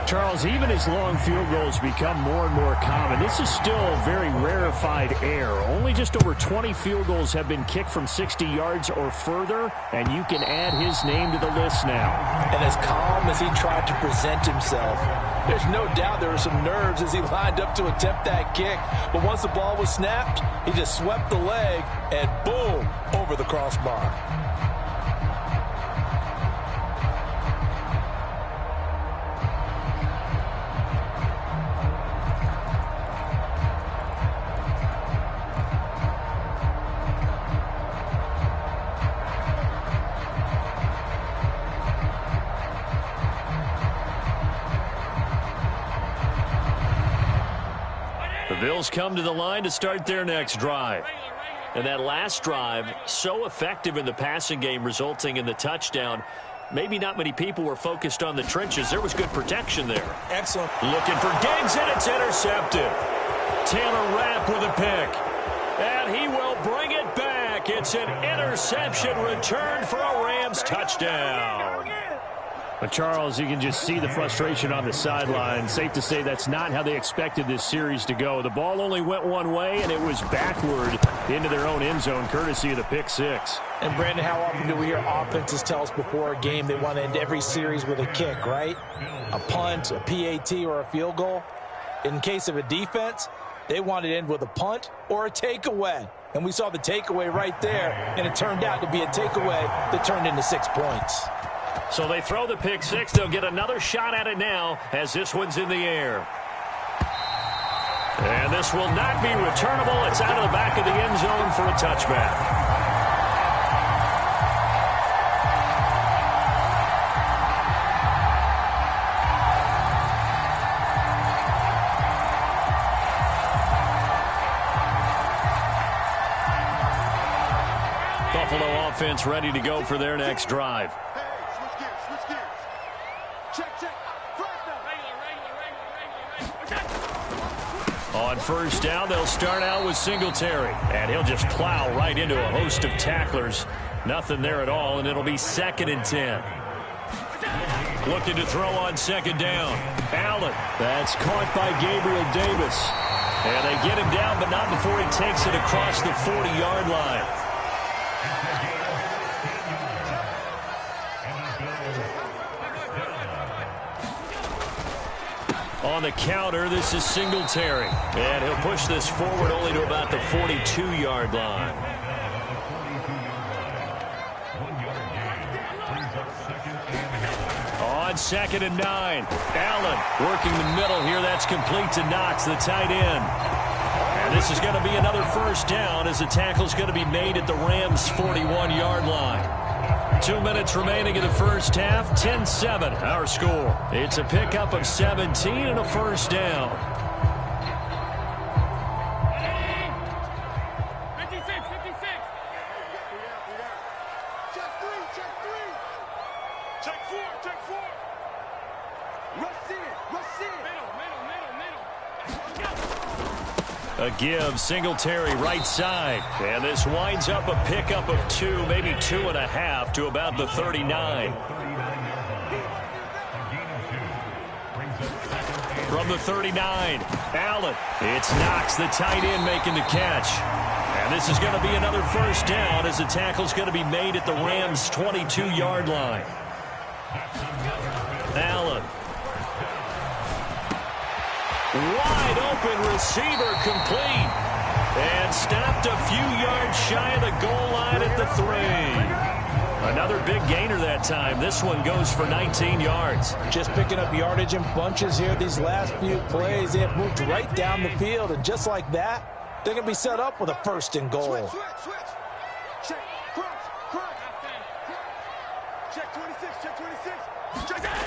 Charles, even as long field goals become more and more common, this is still very rarefied air. Only just over 20 field goals have been kicked from 60 yards or further, and you can add his name to the list now. And as calm as he tried to present himself, there's no doubt there were some nerves as he lined up to attempt that kick. But once the ball was snapped, he just swept the leg and boom, over the crossbar. The Bills come to the line to start their next drive. And that last drive, so effective in the passing game, resulting in the touchdown. Maybe not many people were focused on the trenches. There was good protection there. Excellent. Looking for Diggs, and it's intercepted. Taylor Rapp with a pick. And he will bring it back. It's an interception return for a Rams touchdown. But Charles, you can just see the frustration on the sideline. Safe to say that's not how they expected this series to go. The ball only went one way, and it was backward into their own end zone, courtesy of the pick six. And, Brandon, how often do we hear offenses tell us before a game they want to end every series with a kick, right? A punt, a PAT, or a field goal. In case of a defense, they want to end with a punt or a takeaway. And we saw the takeaway right there, and it turned out to be a takeaway that turned into 6 points. So they throw the pick six. They'll get another shot at it now as this one's in the air. And this will not be returnable. It's out of the back of the end zone for a touchback. Buffalo offense ready to go for their next drive. Hey, switch gears, switch gears. Check, check. On first down, they'll start out with Singletary. And he'll just plow right into a host of tacklers. Nothing there at all, and it'll be 2nd and 10. Looking to throw on 2nd down. Allen. That's caught by Gabriel Davis. And they get him down, but not before he takes it across the 40-yard line. On the counter, this is Singletary. And he'll push this forward only to about the 42-yard line. On 2nd and 9. Allen working the middle here. That's complete to Knox, the tight end. And this is going to be another first down as the tackle's going to be made at the Rams' 41-yard line. 2 minutes remaining in the first half. 10-7, our score. It's a pickup of 17 and a first down. 56, 56. Check 3, check 3. Check 4, check 4. Rush in, rush in. Middle. A give, Singletary right side. And this winds up a pickup of 2, maybe 2.5 to about the 39. From the 39, Allen. It's Knox, the tight end, making the catch. And this is going to be another first down as the tackle's going to be made at the Rams' 22-yard line. Allen. Wide open receiver complete. And stopped a few yards shy of the goal line at the 3. Another big gainer that time. This one goes for 19 yards. Just picking up yardage in bunches here. These last few plays, they have moved right down the field. And just like that, they're going to be set up with a 1st and goal. Switch. Check, cross. Check 26, check 26. Check that.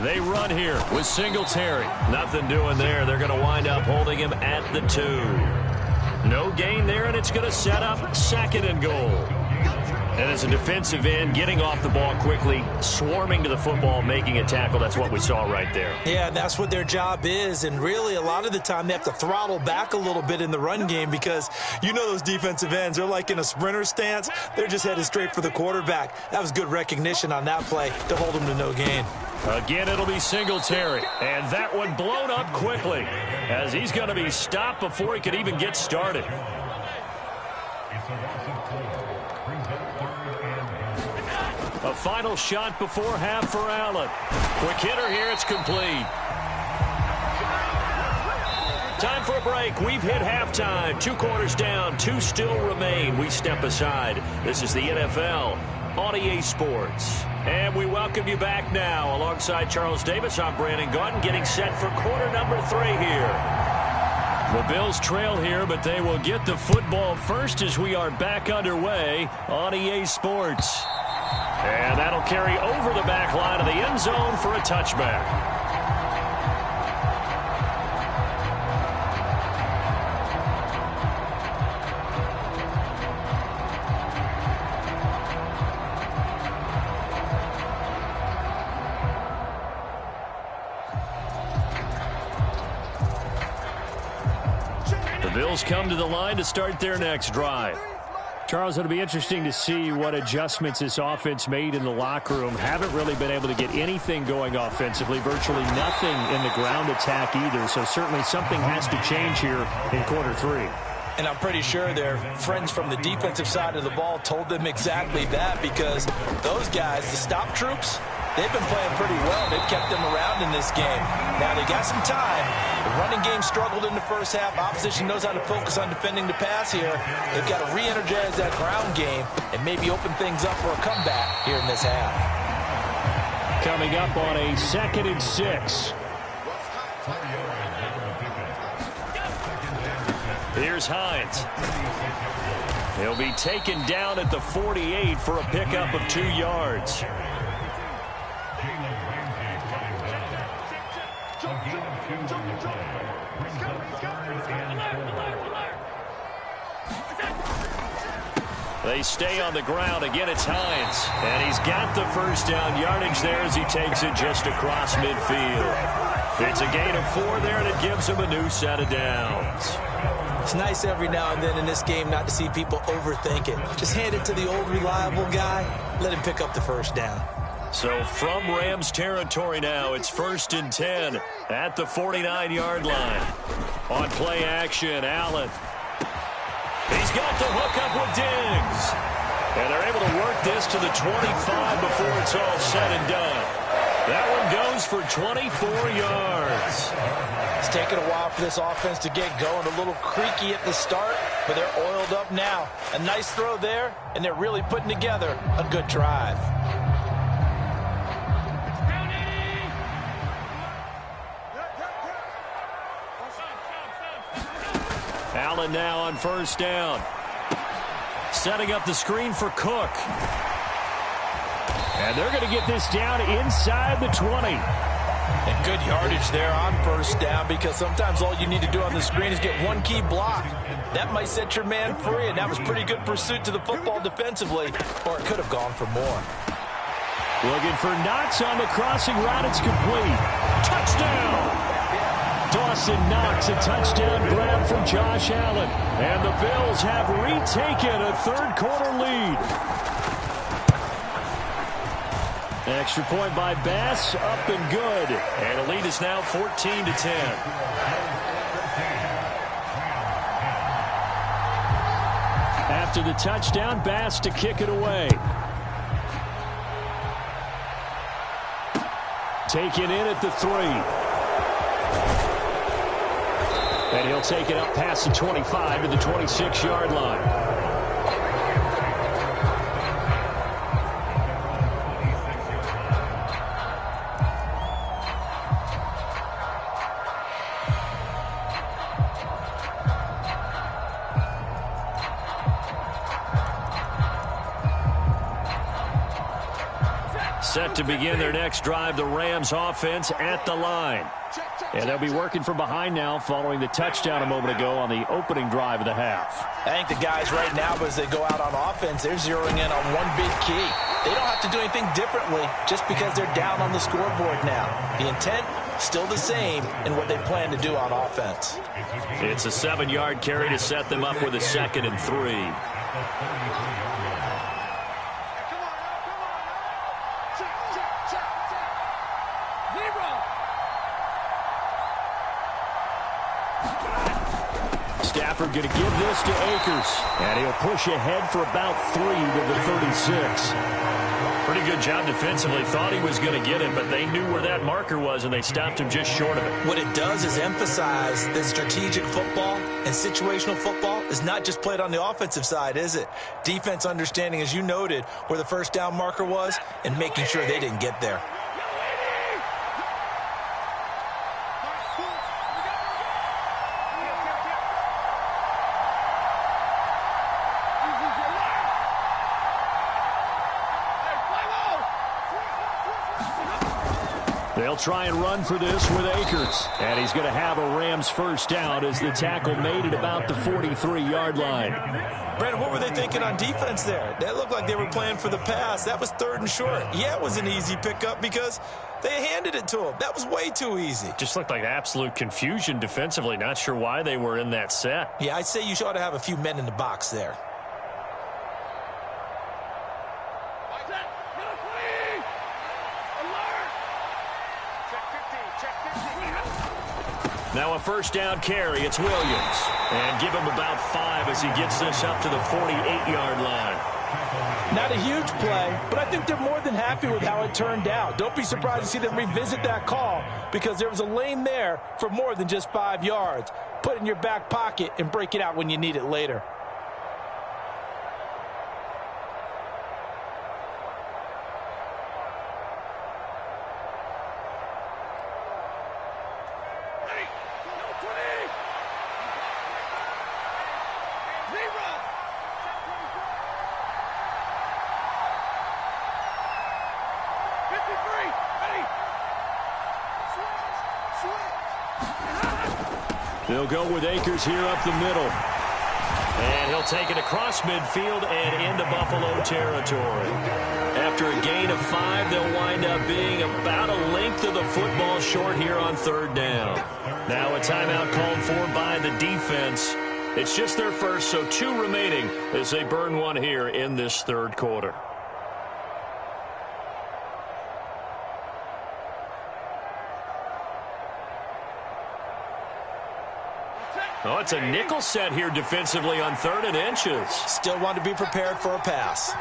They run here with Singletary. Nothing doing there. They're going to wind up holding him at the 2. No gain there, and it's going to set up 2nd and goal. And as a defensive end, getting off the ball quickly, swarming to the football, making a tackle, that's what we saw right there. Yeah, that's what their job is. And really, a lot of the time, they have to throttle back a little bit in the run game because you know those defensive ends, they're like in a sprinter stance. They're just headed straight for the quarterback. That was good recognition on that play to hold them to no gain. Again, it'll be Singletary. And that one blown up quickly as he's going to be stopped before he could even get started. A final shot before half for Allen. Quick hitter here. It's complete. Time for a break. We've hit halftime. 2 quarters down. 2 still remain. We step aside. This is the NFL on EA Sports. And we welcome you back now. Alongside Charles Davis, I'm Brandon Gaudin, getting set for quarter number 3 here. The Bills trail here, but they will get the football first as we are back underway on EA Sports. And that'll carry over the back line of the end zone for a touchback. The Bills come to the line to start their next drive. Charles, it'll be interesting to see what adjustments this offense made in the locker room. Haven't really been able to get anything going offensively, virtually nothing in the ground attack either. So certainly something has to change here in quarter 3. And I'm pretty sure their friends from the defensive side of the ball told them exactly that because those guys, the stop troops, they've been playing pretty well. They've kept them around in this game. Now they got some time. The running game struggled in the first half. Opposition knows how to focus on defending the pass here. They've got to re-energize that ground game and maybe open things up for a comeback here in this half. Coming up on a 2nd and 6. Here's Hines. He'll be taken down at the 48 for a pickup of 2 yards. They stay on the ground. Again, it's Hines. And he's got the first down yardage there as he takes it just across midfield. It's a gain of 4 there, and it gives him a new set of downs. It's nice every now and then in this game not to see people overthink it. Just hand it to the old reliable guy. Let him pick up the first down. So from Rams territory now, it's 1st and 10 at the 49-yard line. On play action, Allen. He's got the hook up with Diggs. And they're able to work this to the 25 before it's all said and done. That one goes for 24 yards. It's taken a while for this offense to get going. A little creaky at the start, but they're oiled up now. A nice throw there, and they're really putting together a good drive. Allen now on first down. Setting up the screen for Cook. And they're going to get this down inside the 20. And good yardage there on first down, because sometimes all you need to do on the screen is get one key block. That might set your man free, and that was pretty good pursuit to the football defensively, or it could have gone for more. Looking for Knox on the crossing route. It's complete. Touchdown! Dawson Knox, a touchdown grab from Josh Allen. And the Bills have retaken a third-quarter lead. Extra point by Bass, up and good. And the lead is now 14-10. After the touchdown, Bass to kick it away. Taken in at the 3. And he'll take it up past the 25 to the 26-yard line. Set to begin their next drive, the Rams offense at the line. And they'll be working from behind now following the touchdown a moment ago on the opening drive of the half. I think the guys right now, as they go out on offense, they're zeroing in on one big key. They don't have to do anything differently just because they're down on the scoreboard now. The intent, still the same in what they plan to do on offense. It's a 7-yard carry to set them up with a 2nd and 3. Stafford going to give this to Akers. And he'll push ahead for about 3 to the 36. Pretty good job defensively. Thought he was going to get it, but they knew where that marker was, and they stopped him just short of it. What it does is emphasize that strategic football and situational football is not just played on the offensive side, is it? Defense understanding, as you noted, where the first down marker was and making sure they didn't get there. They'll try and run for this with Akers. And he's going to have a Rams first down as the tackle made at about the 43-yard line. Brandon, what were they thinking on defense there? That looked like they were playing for the pass. That was 3rd and short. Yeah, it was an easy pickup because they handed it to him. That was way too easy. Just looked like absolute confusion defensively. Not sure why they were in that set. Yeah, I'd say you ought to have a few men in the box there. Now a first down carry. It's Williams. And give him about 5 as he gets this up to the 48-yard line. Not a huge play, but I think they're more than happy with how it turned out. Don't be surprised to see them revisit that call because there was a lane there for more than just 5 yards. Put it in your back pocket and break it out when you need it later. They'll go with Akers here up the middle. And he'll take it across midfield and into Buffalo territory. After a gain of 5, they'll wind up being about a length of the football short here on 3rd down. Now a timeout called for by the defense. It's just their first, so 2 remaining as they burn one here in this 3rd quarter. Oh, it's a nickel set here defensively on 3rd and inches. Still want to be prepared for a pass.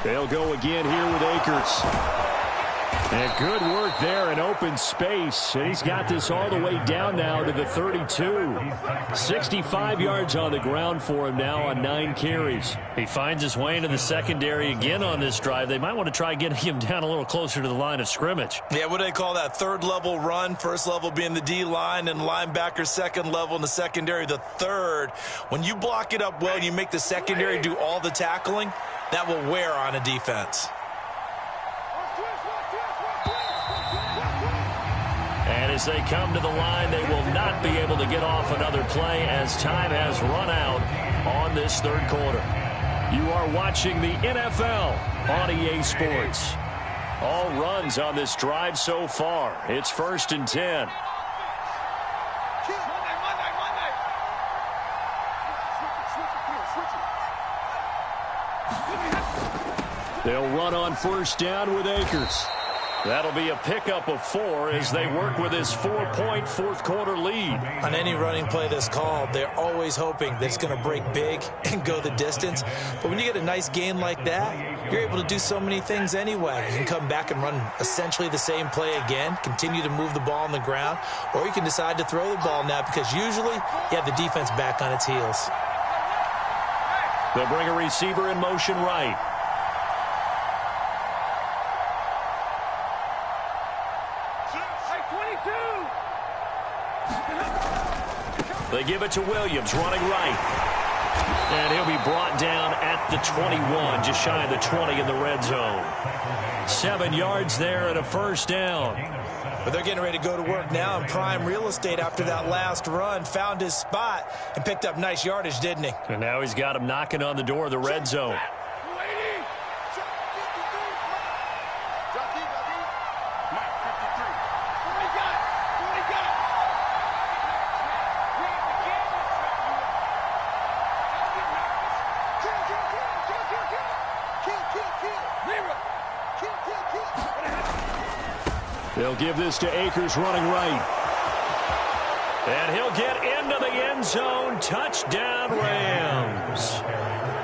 They'll go again here with Akers. And good work there in open space. And he's got this all the way down now to the 32. 65 yards on the ground for him now on 9 carries. He finds his way into the secondary again on this drive. They might want to try getting him down a little closer to the line of scrimmage. Yeah, what do they call that? 3rd level run. 1st level being the D-line, and linebacker 2nd level in the secondary, the 3rd. When you block it up well and you make the secondary do all the tackling, that will wear on a defense. And as they come to the line, they will not be able to get off another play as time has run out on this 3rd quarter. You are watching the NFL on EA Sports. All runs on this drive so far. It's 1st and 10. They'll run on 1st down with Akers. That'll be a pickup of 4 as they work with this 4-point 4th quarter lead. On any running play that's called, they're always hoping that it's going to break big and go the distance. But when you get a nice gain like that, you're able to do so many things anyway. You can come back and run essentially the same play again, continue to move the ball on the ground, or you can decide to throw the ball now because usually you have the defense back on its heels. They'll bring a receiver in motion right. They give it to Williams, running right. And he'll be brought down at the 21, just shy of the 20 in the red zone. 7 yards there and a 1st down. But they're getting ready to go to work now in prime real estate after that last run. Found his spot and picked up nice yardage, didn't he? And now he's got him knocking on the door of the red zone. They'll give this to Akers running right. And he'll get into the end zone. Touchdown, Rams.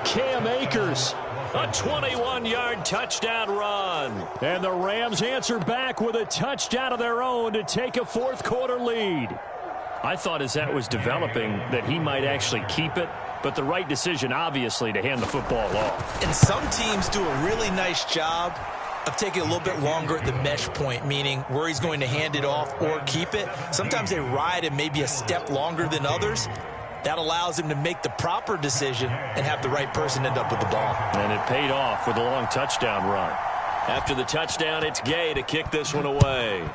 Cam Akers. A 21-yard touchdown run. And the Rams answer back with a touchdown of their own to take a 4th quarter lead. I thought as that was developing that he might actually keep it, but the right decision, obviously, to hand the football off. And some teams do a really nice job of taking a little bit longer at the mesh point, meaning where he's going to hand it off or keep it. Sometimes they ride it maybe a step longer than others. That allows him to make the proper decision and have the right person end up with the ball. And it paid off with a long touchdown run. After the touchdown, it's Gay to kick this one away.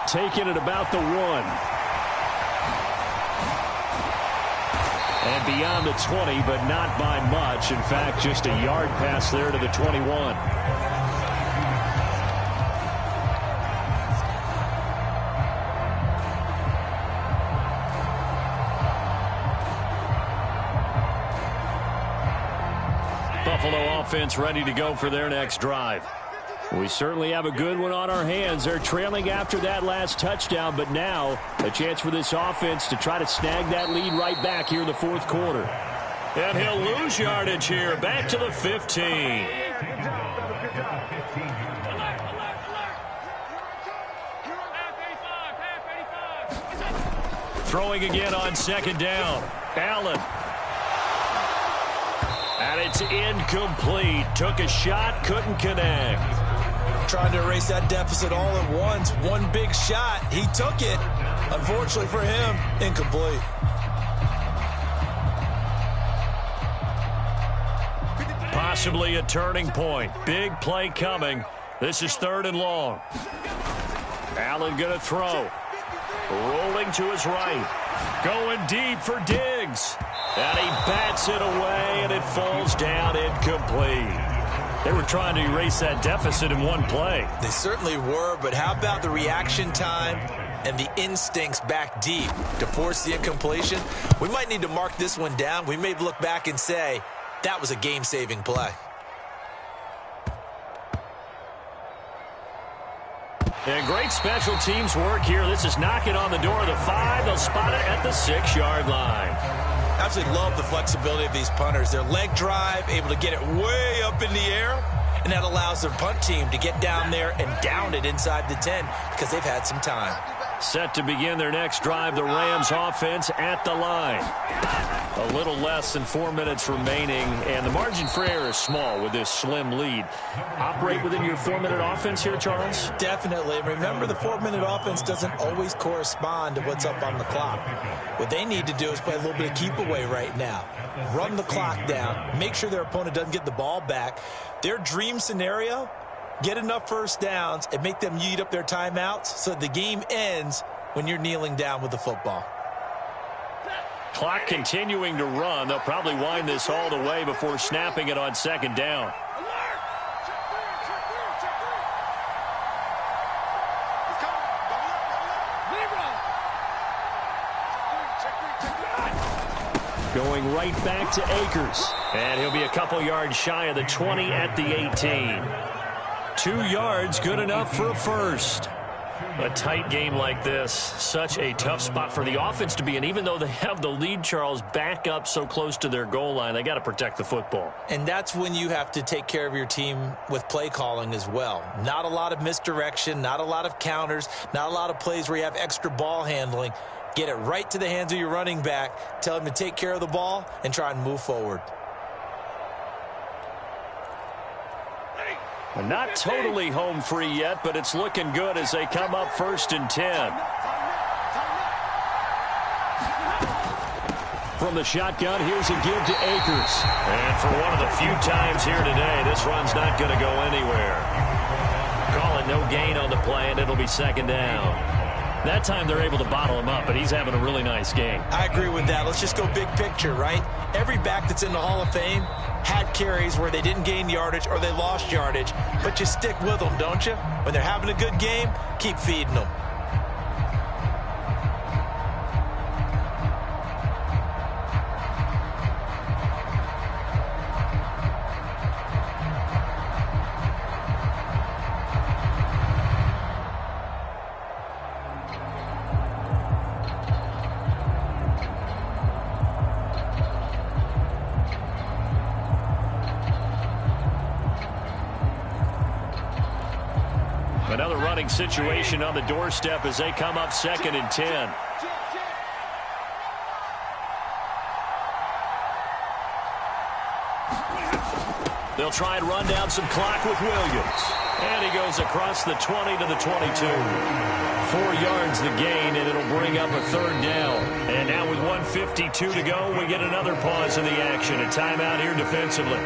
Taking it about the 1. And beyond the 20, but not by much. In fact, just a yard pass there to the 21. Buffalo offense ready to go for their next drive. We certainly have a good one on our hands. They're trailing after that last touchdown, but now a chance for this offense to try to snag that lead right back here in the 4th quarter. And he'll lose yardage here, back to the 15. Throwing again on 2nd down. Allen. And it's incomplete. Took a shot, couldn't connect. Trying to erase that deficit all at once. One big shot. He took it. Unfortunately for him, incomplete. Possibly a turning point. Big play coming. This is 3rd and long. Allen going to throw. Rolling to his right. Going deep for Diggs. And he bats it away, and it falls down incomplete. They were trying to erase that deficit in one play. They certainly were, but how about the reaction time and the instincts back deep to force the incompletion? We might need to mark this one down. We may look back and say, that was a game-saving play. And great special teams work here. This is knocking on the door of the 5. They'll spot it at the 6-yard line. Absolutely love the flexibility of these punters. Their leg drive, able to get it way up in the air, and that allows their punt team to get down there and down it inside the 10 because they've had some time. Set to begin their next drive, the Rams offense at the line. A little less than 4 minutes remaining, and the margin for error is small with this slim lead. Operate within your 4-minute offense here, Charles? Definitely. Remember, the 4-minute offense doesn't always correspond to what's up on the clock. What they need to do is play a little bit of keep away right now. Run the clock down. Make sure their opponent doesn't get the ball back. Their dream scenario, get enough first downs and make them eat up their timeouts so the game ends when you're kneeling down with the football. Clock continuing to run. They'll probably wind this all the way before snapping it on 2nd down. Going right back to Akers. And he'll be a couple yards shy of the 20 at the 18. 2 yards, good enough for a first. A tight game like this, such a tough spot for the offense to be in. Even though they have the lead, Charles, back up so close to their goal line, they got to protect the football. And that's when you have to take care of your team with play calling as well. Not a lot of misdirection, not a lot of counters, not a lot of plays where you have extra ball handling. Get it right to the hands of your running back, tell him to take care of the ball, and try and move forward. Not totally home free yet, but it's looking good as they come up 1st and 10. From the shotgun, here's a give to Akers. And for one of the few times here today, this run's not going to go anywhere. Call it no gain on the play, and it'll be 2nd down. That time they're able to bottle him up, but he's having a really nice game. I agree with that. Let's just go big picture, right? Every back that's in the Hall of Fame had carries where they didn't gain yardage or they lost yardage, but you stick with them, don't you? When they're having a good game, keep feeding them. Another running situation on the doorstep as they come up 2nd and 10. They'll try and run down some clock with Williams. And he goes across the 20 to the 22. 4 yards the gain, and it'll bring up a 3rd down. And now with 1:52 to go, we get another pause in the action. A timeout here defensively.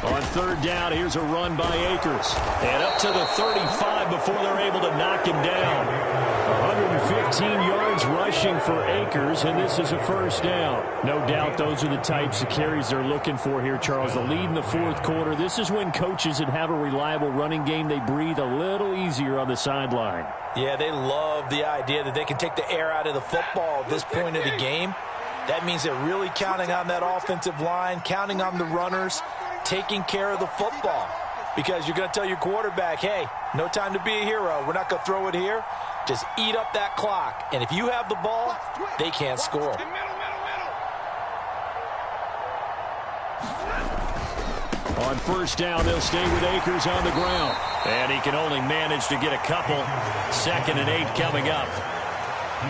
On 3rd down, here's a run by Akers. And up to the 35 before they're able to knock him down. 115 yards rushing for Akers, and this is a 1st down. No doubt those are the types of carries they're looking for here, Charles. The lead in the 4th quarter. This is when coaches that have a reliable running game, they breathe a little easier on the sideline. Yeah, they love the idea that they can take the air out of the football at this point of the game. That means they're really counting on that offensive line, counting on the runners, taking care of the football. Because you're going to tell your quarterback, hey, no time to be a hero. We're not going to throw it here. Just eat up that clock. And if you have the ball, they can't score. On first down, they'll stay with Akers on the ground. And he can only manage to get a couple. 2nd and 8 coming up.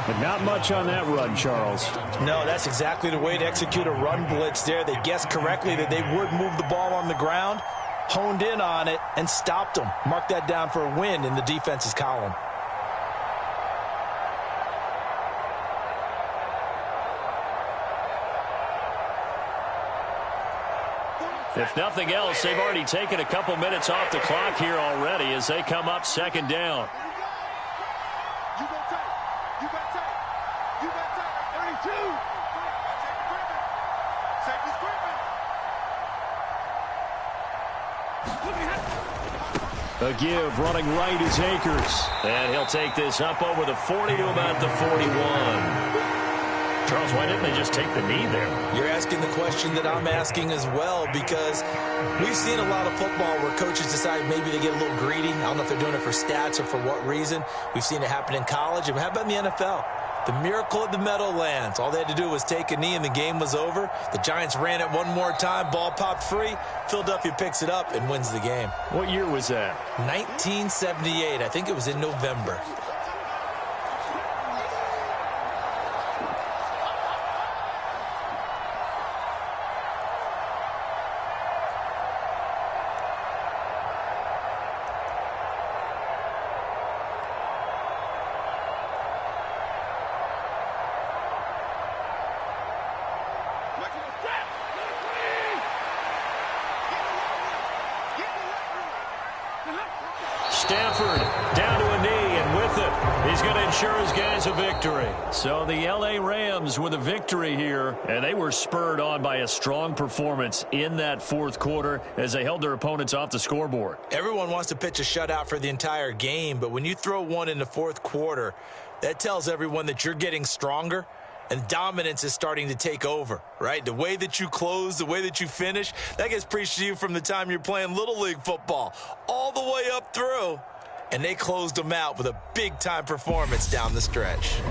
But not much on that run, Charles. No, that's exactly the way to execute a run blitz there. They guessed correctly that they would move the ball on the ground, honed in on it, and stopped them. Mark that down for a win in the defense's column. If nothing else, they've already taken a couple minutes off the clock here already as they come up 2nd down. You got tight. You got tight. You got tight. 32. Safety's gripping. A give running right is Akers. And he'll take this up over the 40 to about the 41. Charles, why didn't they just take the knee there? You're asking the question that I'm asking as well, because we've seen a lot of football where coaches decide maybe they get a little greedy. I don't know if they're doing it for stats or for what reason. We've seen it happen in college. And how about in the NFL? The miracle of the Meadowlands. All they had to do was take a knee and the game was over. The Giants ran it one more time. Ball popped free. Philadelphia picks it up and wins the game. What year was that? 1978. I think it was in November. Stafford down to a knee, and with it, he's going to ensure his guys a victory. So the L.A. Rams with a victory here, and they were spurred on by a strong performance in that 4th quarter as they held their opponents off the scoreboard. Everyone wants to pitch a shutout for the entire game, but when you throw one in the 4th quarter, that tells everyone that you're getting stronger. And dominance is starting to take over, right? The way that you close, the way that you finish, that gets preached to you from the time you're playing Little League football all the way up through. And they closed them out with a big-time performance down the stretch.